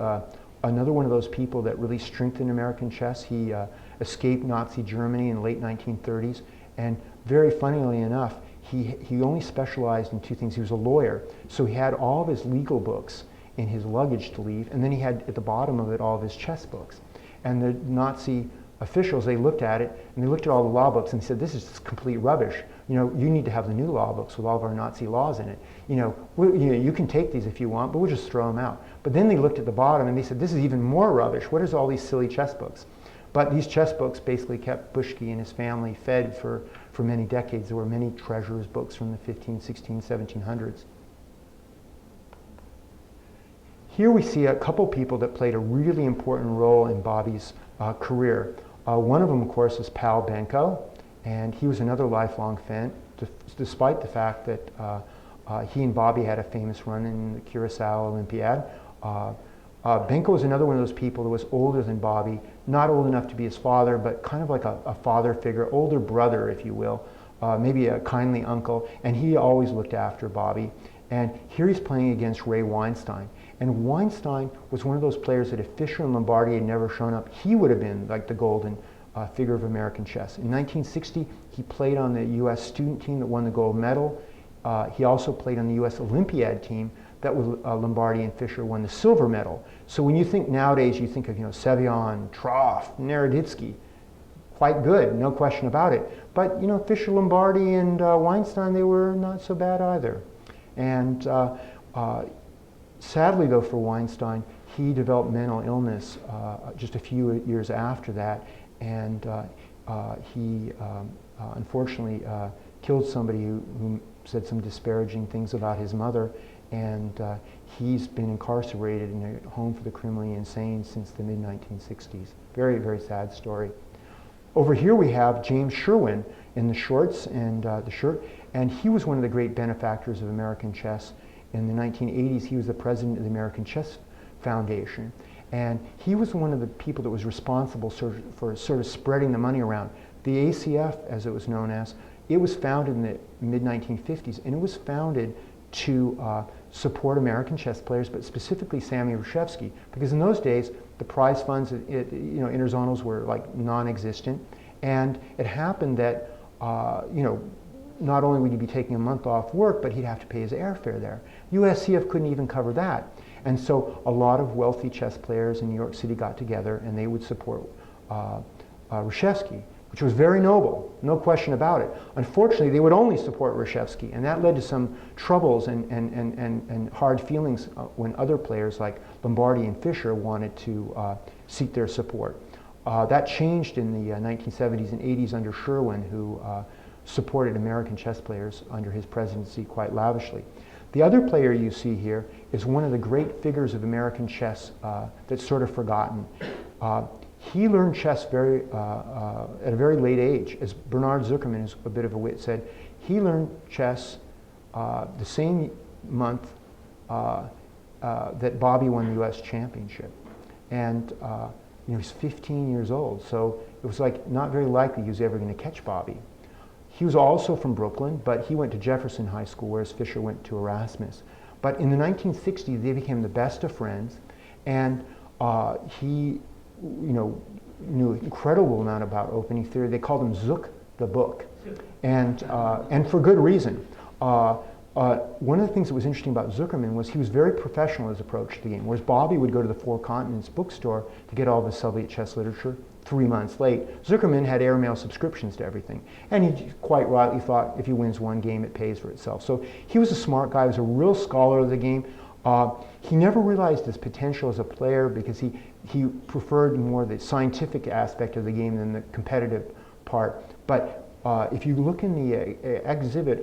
another one of those people that really strengthened American chess. He escaped Nazi Germany in the late 1930s, and very funnily enough, he only specialized in two things. He was a lawyer, so he had all of his legal books in his luggage to leave, and then he had at the bottom of it all of his chess books. And the Nazi officials, they looked at it, and they looked at all the law books and said, this is just complete rubbish. You know, you need to have the new law books with all of our Nazi laws in it. You know, you can take these if you want, but we'll just throw them out. But then they looked at the bottom and they said, this is even more rubbish. What is all these silly chess books? But these chess books basically kept Buschke and his family fed for many decades. There were many treasures books from the 15, 16, 1700s. Here we see a couple people that played a really important role in Bobby's career. One of them, of course, is Pal Benko, and he was another lifelong fan, despite the fact that he and Bobby had a famous run in the Curacao Olympiad. Benko was another one of those people that was older than Bobby, not old enough to be his father, but kind of like a father figure, older brother, if you will, maybe a kindly uncle, and he always looked after Bobby. And here he's playing against Ray Weinstein. And Weinstein was one of those players that if Fischer and Lombardi had never shown up, he would have been like the golden figure of American chess. In 1960, he played on the U.S. student team that won the gold medal. He also played on the U.S. Olympiad team that was Lombardi and Fischer won the silver medal. So when you think nowadays, you think of, you know, Sevian, Troff, Naroditsky, quite good, no question about it. But, you know, Fischer, Lombardi, and Weinstein, they were not so bad either. And sadly, though, for Weinstein, he developed mental illness just a few years after that, and he unfortunately killed somebody who said some disparaging things about his mother, and he's been incarcerated in a home for the criminally insane since the mid-1960s. Very, very sad story. Over here we have James Sherwin in the shorts and the shirt, and he was one of the great benefactors of American chess. In the 1980s, he was the president of the American Chess Foundation, and he was one of the people that was responsible for sort of spreading the money around. The ACF, as it was known as, it was founded in the mid-1950s, and it was founded to support American chess players, but specifically Sammy Reshevsky, because in those days the prize funds, interzonals were like non-existent, and it happened that not only would he be taking a month off work, but he'd have to pay his airfare there. USCF couldn't even cover that, and so a lot of wealthy chess players in New York City got together and they would support Reshevsky, which was very noble, no question about it. Unfortunately, they would only support Reshevsky, and that led to some troubles and hard feelings when other players like Lombardi and Fischer wanted to seek their support. That changed in the 1970s and 80s under Sherwin, who supported American chess players under his presidency quite lavishly. The other player you see here is one of the great figures of American chess that's sort of forgotten. He learned chess at a very late age. As Bernard Zukerman, who's a bit of a wit, said, he learned chess the same month that Bobby won the US championship. And he was 15 years old, so it was like not very likely he was ever going to catch Bobby. He was also from Brooklyn, but he went to Jefferson High School, whereas Fischer went to Erasmus. But in the 1960s, they became the best of friends, and he knew an incredible amount about opening theory. They called him Zook the Book, and for good reason. One of the things that was interesting about Zukerman was he was very professional in his approach to the game, whereas Bobby would go to the Four Continents bookstore to get all the Soviet chess literature 3 months late. Zukerman had airmail subscriptions to everything, and he quite rightly thought if he wins one game, it pays for itself. So he was a smart guy, he was a real scholar of the game. He never realized his potential as a player because he preferred more the scientific aspect of the game than the competitive part. But if you look in the exhibit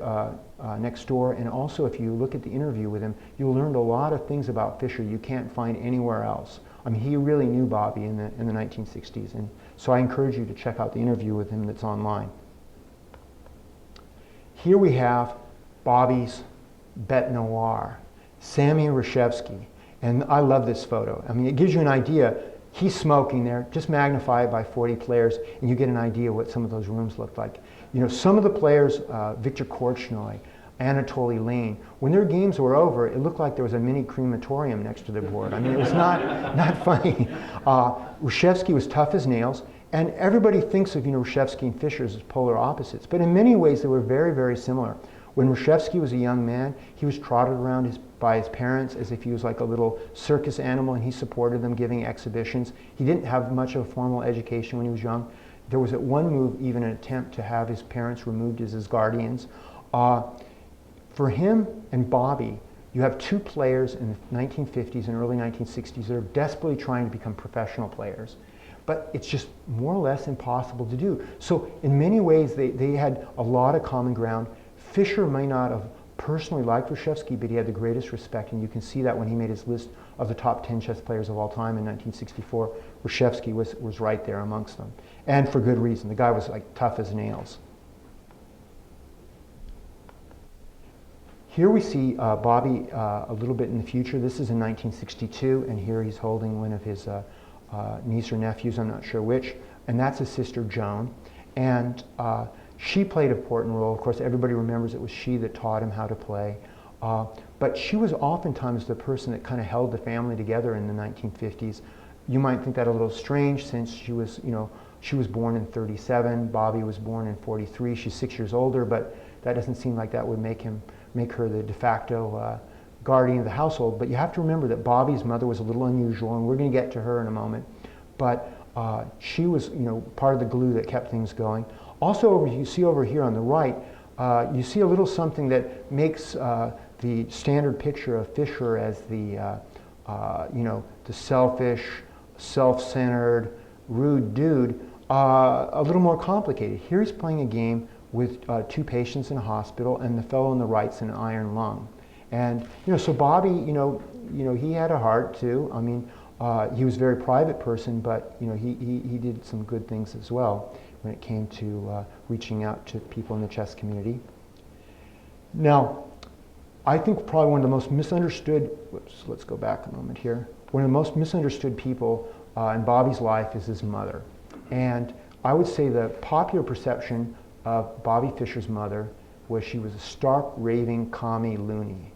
next door, and also if you look at the interview with him, you'll learn a lot of things about Fischer you can't find anywhere else. I mean, he really knew Bobby in the 1960s, and so I encourage you to check out the interview with him that's online. Here we have Bobby's Bête Noire, Sammy Reshevsky, and I love this photo. I mean, it gives you an idea. He's smoking there, just magnify it by 40 players, and you get an idea what some of those rooms look like. Some of the players, Victor Korchnoi, Anatoly Lane, when their games were over, it looked like there was a mini crematorium next to their board. I mean, it was not funny. Reshevsky was tough as nails, and everybody thinks of Reshevsky and Fischer as polar opposites, but in many ways they were very, very similar. When Reshevsky was a young man, he was trotted around by his parents as if he was like a little circus animal, and he supported them giving exhibitions. He didn't have much of a formal education when he was young. There was at one move even an attempt to have his parents removed as his guardians. For him and Bobby, you have two players in the 1950s and early 1960s that are desperately trying to become professional players. But it's just more or less impossible to do. So in many ways, they had a lot of common ground. Fischer may not have personally liked Reshevsky, but he had the greatest respect, and you can see that when he made his list of the top 10 chess players of all time in 1964, Reshevsky was right there amongst them. And for good reason. The guy was like tough as nails. Here we see Bobby a little bit in the future. This is in 1962, and here he's holding one of his niece or nephews, I'm not sure which, and that's his sister Joan. And she played an important role. Of course, everybody remembers it was she that taught him how to play. But she was oftentimes the person that kind of held the family together in the 1950s. You might think that a little strange since she was born in 37, Bobby was born in 43. She's 6 years older, but that doesn't seem like that would make her the de facto guardian of the household. But you have to remember that Bobby's mother was a little unusual, and we're going to get to her in a moment. But she was, part of the glue that kept things going. Also, you see over here on the right, you see a little something that makes the standard picture of Fischer as the selfish, self-centered, rude dude a little more complicated. Here he's playing a game with two patients in a hospital, and the fellow on the right's an iron lung. And so Bobby, he had a heart too. I mean, he was a very private person, but he did some good things as well when it came to reaching out to people in the chess community. Now, I think probably one of the most misunderstood, let's go back a moment here. One of the most misunderstood people in Bobby's life is his mother. And I would say the popular perception of Bobby Fischer's mother was she was a stark, raving, commie loony.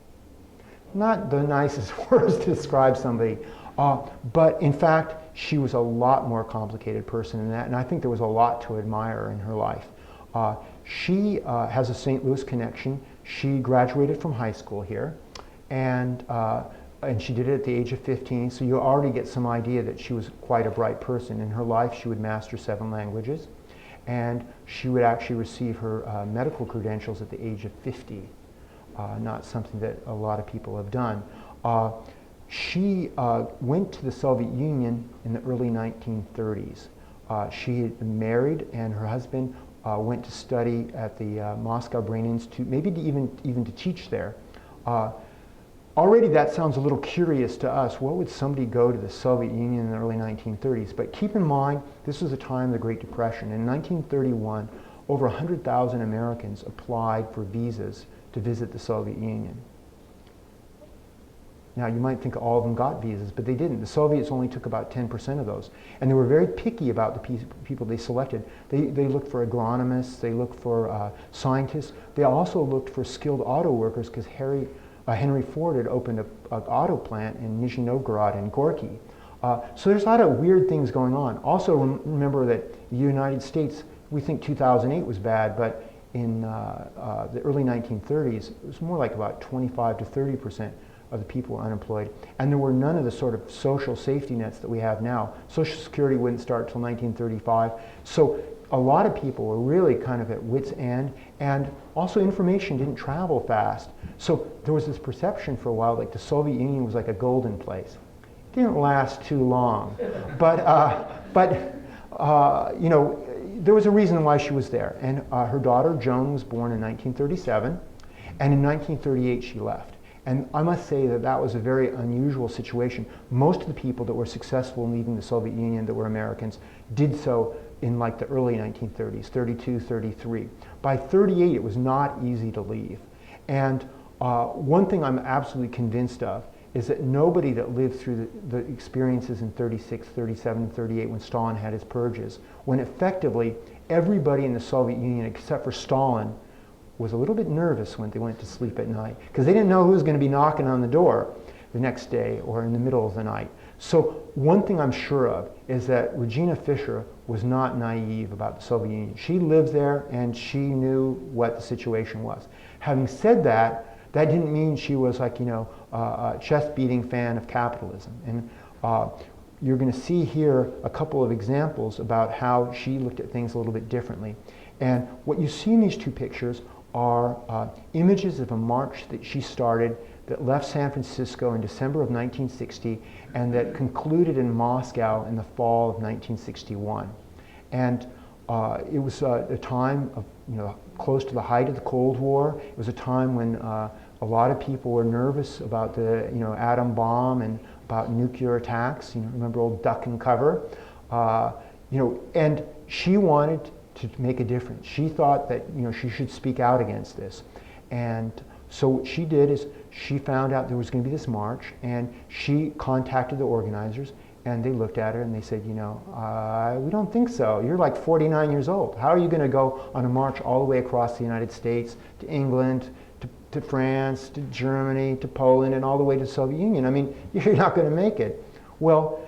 not the nicest words to describe somebody. But in fact, she was a lot more complicated person than that, and I think there was a lot to admire in her life. She has a St. Louis connection. She graduated from high school here, and she did it at the age of 15, so you already get some idea that she was quite a bright person. In her life, she would master 7 languages, and she would actually receive her medical credentials at the age of 50, not something that a lot of people have done. She went to the Soviet Union in the early 1930s. She had been married, and her husband went to study at the Moscow Brain Institute, maybe to even to teach there. Already that sounds a little curious to us. What would somebody go to the Soviet Union in the early 1930s? But keep in mind, this was the time of the Great Depression. In 1931, over 100,000 Americans applied for visas to visit the Soviet Union. Now, you might think all of them got visas, but they didn't. The Soviets only took about 10% of those. And they were very picky about the people they selected. They looked for agronomists, they looked for scientists. They also looked for skilled auto workers, because Henry Ford had opened an auto plant in Nizhny Novgorod and Gorky. So there's a lot of weird things going on. Also, remember that the United States, we think 2008 was bad, but in the early 1930s, it was more like about 25 to 30% of the people were unemployed. And there were none of the sort of social safety nets that we have now. Social Security wouldn't start till 1935. So a lot of people were really kind of at wit's end, and also information didn't travel fast. So there was this perception for a while like the Soviet Union was like a golden place. It didn't last too long. But you know, there was a reason why she was there. And her daughter Joan was born in 1937, and in 1938 she left. And I must say that that was a very unusual situation. Most of the people that were successful in leaving the Soviet Union that were Americans did so in like the early 1930s, 32, 33. By 38, it was not easy to leave. And one thing I'm absolutely convinced of is that nobody that lived through the experiences in 36, 37, and 38 when Stalin had his purges, when effectively everybody in the Soviet Union except for Stalin was a little bit nervous when they went to sleep at night, because they didn't know who was going to be knocking on the door the next day or in the middle of the night. So one thing I'm sure of is that Regina Fischer was not naive about the Soviet Union. She lived there and she knew what the situation was. Having said that, that didn't mean she was like, you know, a chest-beating fan of capitalism. And you're going to see here a couple of examples about how she looked at things a little bit differently. And what you see in these two pictures are images of a march that she started that left San Francisco in December of 1960 and that concluded in Moscow in the fall of 1961. And it was a time of, you know, close to the height of the Cold War. It was a time when a lot of people were nervous about the, you know, atom bomb and about nuclear attacks. You know, remember old duck and cover? You know, and she wanted to make a difference. She thought that, you know, she should speak out against this. And so what she did is she found out there was going to be this march, and she contacted the organizers, and they looked at her and they said, you know, we don't think so. You're like 49 years old. How are you going to go on a march all the way across the United States to England, to France, to Germany, to Poland, and all the way to the Soviet Union? I mean, you're not going to make it. Well,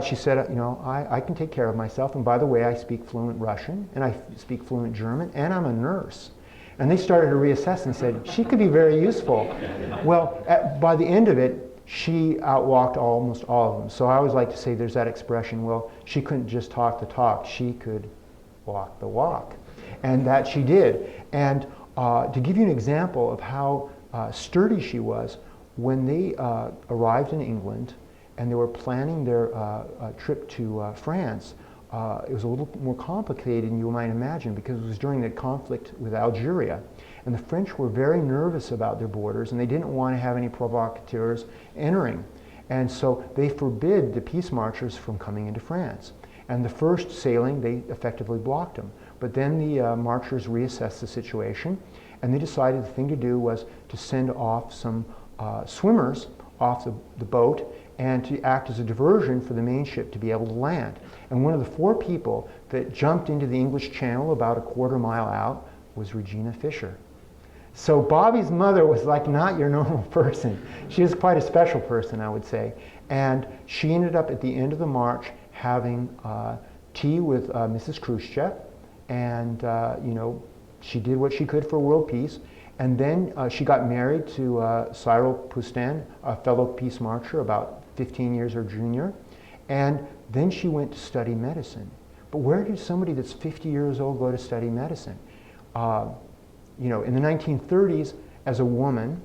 she said, you know, I can take care of myself, and by the way, I speak fluent Russian, and I speak fluent German, and I'm a nurse. And they started to reassess and said, she could be very useful. Well, by the end of it, she outwalked almost all of them. So I always like to say there's that expression, well, she couldn't just talk the talk, she could walk the walk. And that she did. And to give you an example of how sturdy she was, when they arrived in England, and they were planning their trip to France, it was a little more complicated than you might imagine, because it was during the conflict with Algeria. And the French were very nervous about their borders, and they didn't want to have any provocateurs entering. And so they forbid the peace marchers from coming into France. And the first sailing, they effectively blocked them. But then the marchers reassessed the situation, and they decided the thing to do was to send off some swimmers off the boat and to act as a diversion for the main ship to be able to land. And one of the 4 people that jumped into the English Channel about a quarter mile out was Regina Fischer. So Bobby's mother was like not your normal person. She was quite a special person, I would say. And she ended up at the end of the march having tea with Mrs. Khrushchev, and she did what she could for world peace. And then she got married to Cyril Pustin, a fellow peace marcher, about 15 years her junior. And then she went to study medicine. But where did somebody that's 50 years old go to study medicine? In the 1930s, as a woman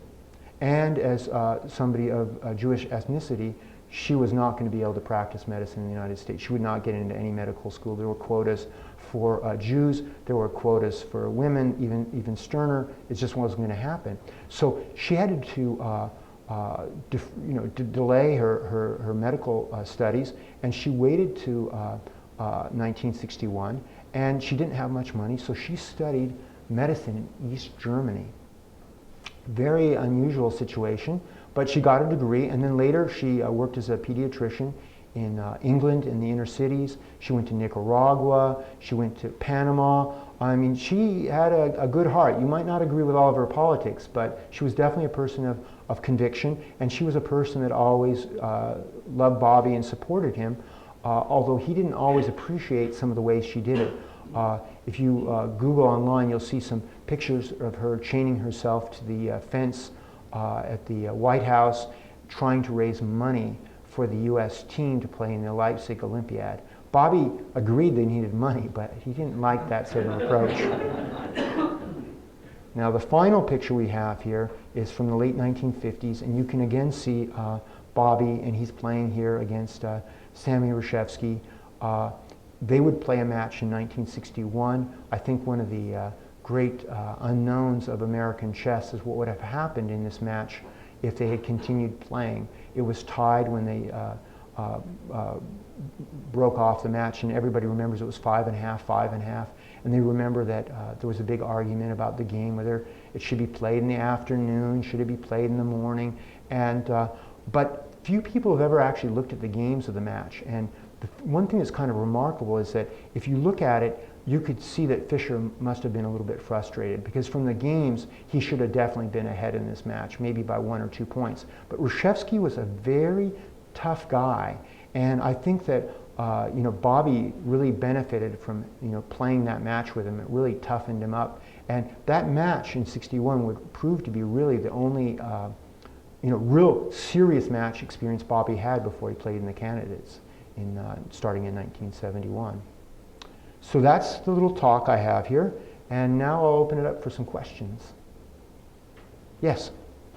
and as somebody of Jewish ethnicity, she was not going to be able to practice medicine in the United States. She would not get into any medical school. There were quotas for Jews. There were quotas for women, even sterner. It just wasn't going to happen. So she had to delay her medical studies, and she waited to 1961, and she didn't have much money, so she studied medicine in East Germany. Very unusual situation, but she got a degree, and then later she worked as a pediatrician in England, in the inner cities. She went to Nicaragua, she went to Panama. I mean, she had a good heart. You might not agree with all of her politics, but she was definitely a person of conviction, and she was a person that always loved Bobby and supported him, although he didn't always appreciate some of the ways she did it. If you Google online, you'll see some pictures of her chaining herself to the fence at the White House, trying to raise money for the U.S. team to play in the Leipzig Olympiad. Bobby agreed they needed money, but he didn't like that sort of approach. Now, the final picture we have here is from the late 1950s, and you can again see Bobby, and he's playing here against Sammy Reshevsky. They would play a match in 1961. I think one of the great unknowns of American chess is what would have happened in this match if they had continued playing. It was tied when they broke off the match, and everybody remembers it was 5.5, 5.5. And they remember that there was a big argument about the game, whether it should be played in the afternoon, should it be played in the morning. And but few people have ever actually looked at the games of the match. And one thing that's kind of remarkable is that if you look at it, you could see that Fischer must have been a little bit frustrated, because from the games, he should have definitely been ahead in this match, maybe by 1 or 2 points. But Reshevsky was a very tough guy, and I think that Bobby really benefited from playing that match with him. It really toughened him up, and that match in '61 would prove to be really the only real serious match experience Bobby had before he played in the candidates, starting in 1971. So that's the little talk I have here, and now I'll open it up for some questions. Yes?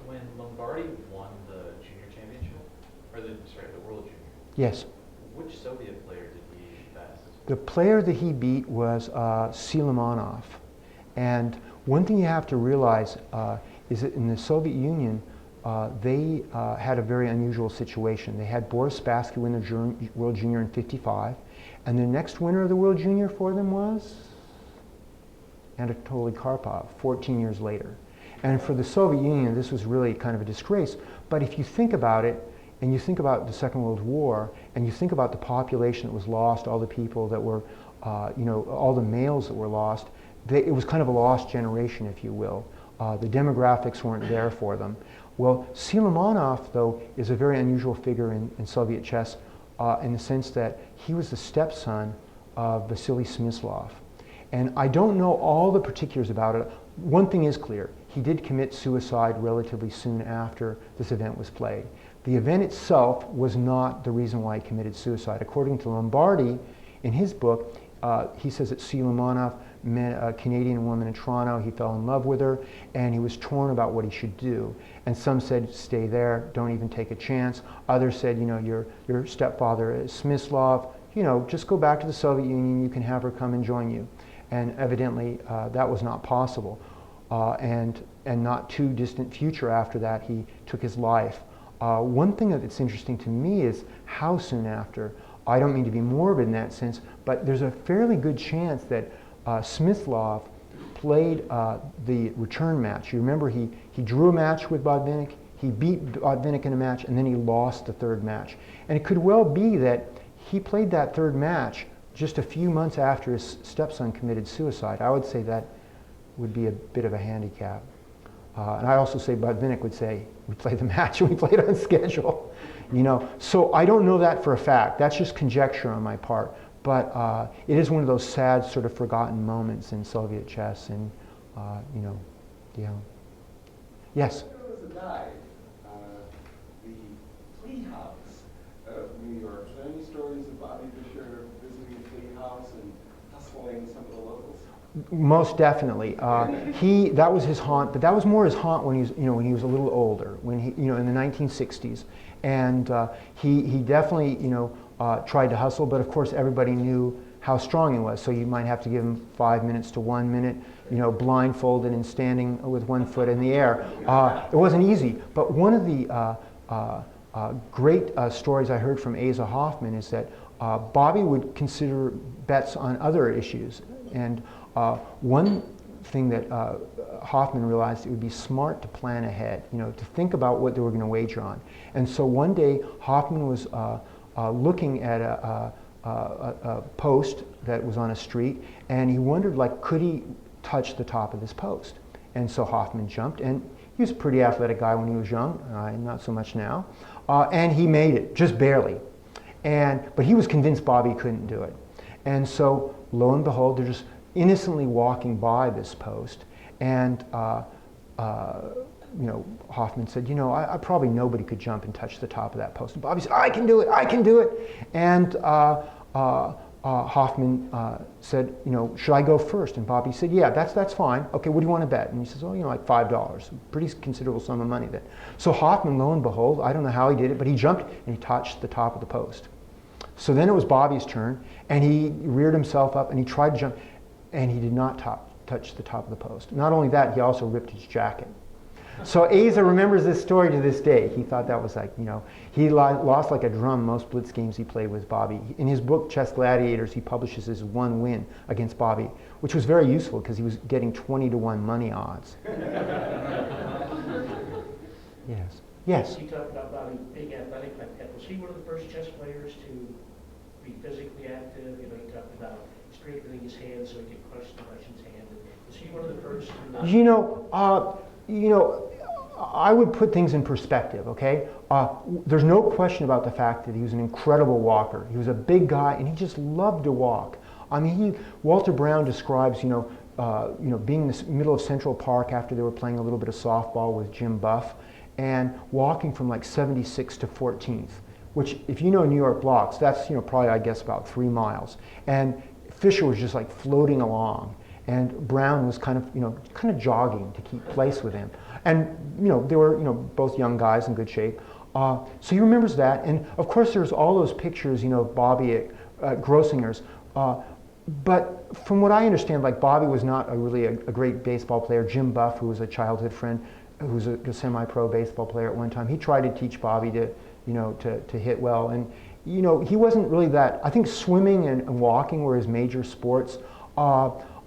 When Lombardi won the junior championship, or the world junior, yes. Which Soviet player did he pass? The player that he beat was Silimonov. And one thing you have to realize is that in the Soviet Union, they had a very unusual situation. They had Boris Spassky win the World Junior in '55, and the next winner of the World Junior for them was Anatoly Karpov, 14 years later. And for the Soviet Union, this was really kind of a disgrace. But if you think about it, and you think about the Second World War, and you think about the population that was lost, all the people that were, all the males that were lost, it was kind of a lost generation, if you will. The demographics weren't there for them. Well, Silimonov, though, is a very unusual figure in Soviet chess in the sense that he was the stepson of Vasily Smyslov. And I don't know all the particulars about it. One thing is clear. He did commit suicide relatively soon after this event was played. The event itself was not the reason why he committed suicide. According to Lombardi, in his book, he says that Silimonov met a Canadian woman in Toronto. He fell in love with her, and he was torn about what he should do. And some said, stay there, don't even take a chance. Others said, your stepfather is Smyslov, just go back to the Soviet Union, you can have her come and join you. And evidently, that was not possible. And not too distant future after that, he took his life. One thing that's interesting to me is how soon after. I don't mean to be morbid in that sense, but there's a fairly good chance that Smyslov played the return match. You remember he drew a match with Botvinnik, he beat Botvinnik in a match, and then he lost the third match. And it could well be that he played that third match just a few months after his stepson committed suicide. I would say that would be a bit of a handicap. And I also say, Bud Vinnick would say, we played the match and we played on schedule. You know, so I don't know that for a fact. That's just conjecture on my part. But it is one of those sad, sort of forgotten moments in Soviet chess, and you know, yeah. Yes. There was a guy, the Flea House of New York. Are there any stories of Bobby Fischer visiting the Flea House and hustling some of the locals? Most definitely. That was his haunt, but that was more his haunt when he was, you know, when he was a little older, when he, you know, in the 1960s, and he definitely, you know, tried to hustle, but of course everybody knew how strong he was, so you might have to give him 5 minutes to 1 minute, you know, blindfolded and standing with one foot in the air. It wasn't easy, but one of the great stories I heard from Asa Hoffman is that Bobby would consider bets on other issues, and one thing that Hoffman realized, it would be smart to plan ahead, you know, to think about what they were going to wager on. And so one day Hoffman was looking at a post that was on a street, and he wondered, like, could he touch the top of this post? And so Hoffman jumped, and he was a pretty athletic guy when he was young, not so much now, and he made it, just barely. But he was convinced Bobby couldn't do it. And so, lo and behold, they're just innocently walking by this post, and you know, Hoffman said, you know, I probably nobody could jump and touch the top of that post. And Bobby said, I can do it, I can do it. And Hoffman said, you know, should I go first? And Bobby said, yeah, that's fine. Okay, what do you want to bet? And he says, oh, you know, like $5, pretty considerable sum of money then. So Hoffman, lo and behold, I don't know how he did it, but he jumped and he touched the top of the post. So then it was Bobby's turn, and he reared himself up and he tried to jump, and he did not touch the top of the post. Not only that, he also ripped his jacket. So Asa remembers this story to this day. He thought that was like, you know, he lost like a drum most blitz games he played with Bobby. In his book, Chess Gladiators, he publishes his one win against Bobby, which was very useful because he was getting 20-to-1 money odds. Yes. Yes? You talked about Bobby being athletic like that. Was he one of the first chess players to be physically active? You know, he talked about strengthening his hand so he could crush the Russian's hand. Was he one of the first to not? You know, I would put things in perspective, okay? There's no question about the fact that he was an incredible walker. He was a big guy, and he just loved to walk. I mean, Walter Brown describes, you know, being in the middle of Central Park after they were playing a little bit of softball with Jim Buff, and walking from like 76 to 14th, which, if you know New York blocks, that's, you know, probably, I guess, about 3 miles. And Fischer was just like floating along, and Brown was kind of jogging to keep pace with him. And, you know, they were, you know, both young guys in good shape. So he remembers that, and of course there's all those pictures, you know, of Bobby at Grossinger's. But from what I understand, like, Bobby was not really a great baseball player. Jim Buff, who was a childhood friend, who was a semi-pro baseball player at one time, he tried to teach Bobby to, you know, to hit well. And, you know, he wasn't really that. I think swimming and walking were his major sports.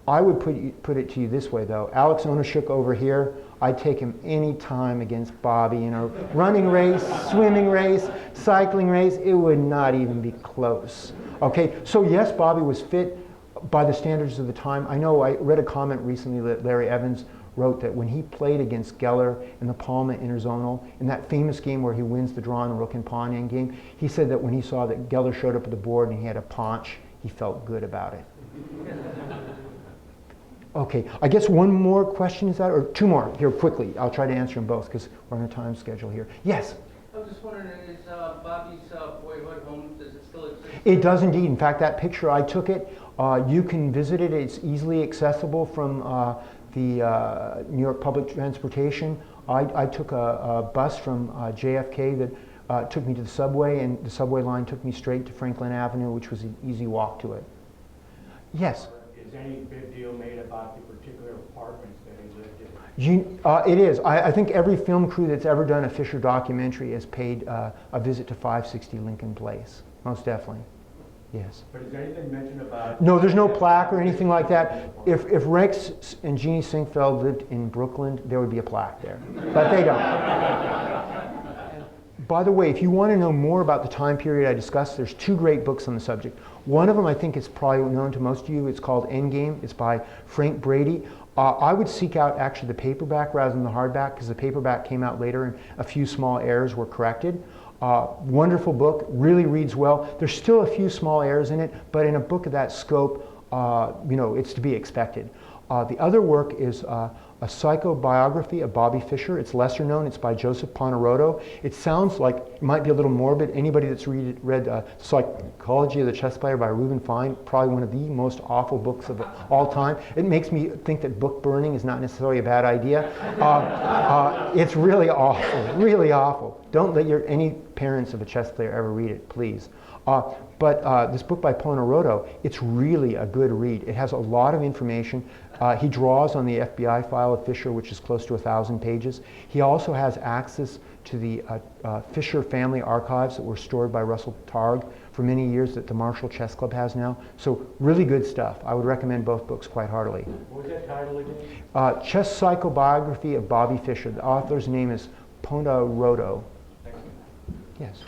I would put it to you this way, though. Alex Onashuk over here, I'd take him any time against Bobby in a running race, swimming race, cycling race. It would not even be close. Okay, so yes, Bobby was fit by the standards of the time. I know I read a comment recently that Larry Evans wrote that when he played against Geller in the Palma Interzonal, in that famous game where he wins the draw on rook and pawn endgame, he said that when he saw that Geller showed up at the board and he had a paunch, he felt good about it. Okay, I guess one more question is that, or 2 more here quickly. I'll try to answer them both because we're on a time schedule here. Yes? I was just wondering, is Bobby's boyhood home, does it still exist? It does indeed. In fact, that picture, I took it. You can visit it. It's easily accessible from the New York Public Transportation. I took a bus from JFK that took me to the subway, and the subway line took me straight to Franklin Avenue, which was an easy walk to it. Yes? Is any big deal made about the particular apartments that he lived in? It is. I think every film crew that's ever done a Fischer documentary has paid a visit to 560 Lincoln Place. Most definitely. Yes. But is there anything mentioned about... No, there's no plaque or anything like that. If Rex and Jeannie Sinkfeld lived in Brooklyn, there would be a plaque there. But they don't. By the way, if you want to know more about the time period I discussed, there's 2 great books on the subject. One of them, I think, is probably known to most of you. It's called Endgame. It's by Frank Brady. I would seek out actually the paperback rather than the hardback, because the paperback came out later and a few small errors were corrected. Wonderful book, really reads well. There's still a few small errors in it, but in a book of that scope, it's to be expected. The other work is a psychobiography of Bobby Fischer. It's lesser known. It's by Joseph Ponoroto. It sounds like it might be a little morbid. Anybody that's read Psychology of the Chess Player by Reuben Fine, probably one of the most awful books of all time. It makes me think that book burning is not necessarily a bad idea. It's really awful, really awful. Don't let any parents of a chess player ever read it, please. But this book by Ponoroto, it's really a good read. It has a lot of information. He draws on the FBI file of Fischer, which is close to 1,000 pages. He also has access to the Fischer family archives that were stored by Russell Targ for many years that the Marshall Chess Club has now. So really good stuff. I would recommend both books quite heartily. What was that title again? Chess Psychobiography of Bobby Fischer. The author's name is Ponoroto. Thank you. Yes.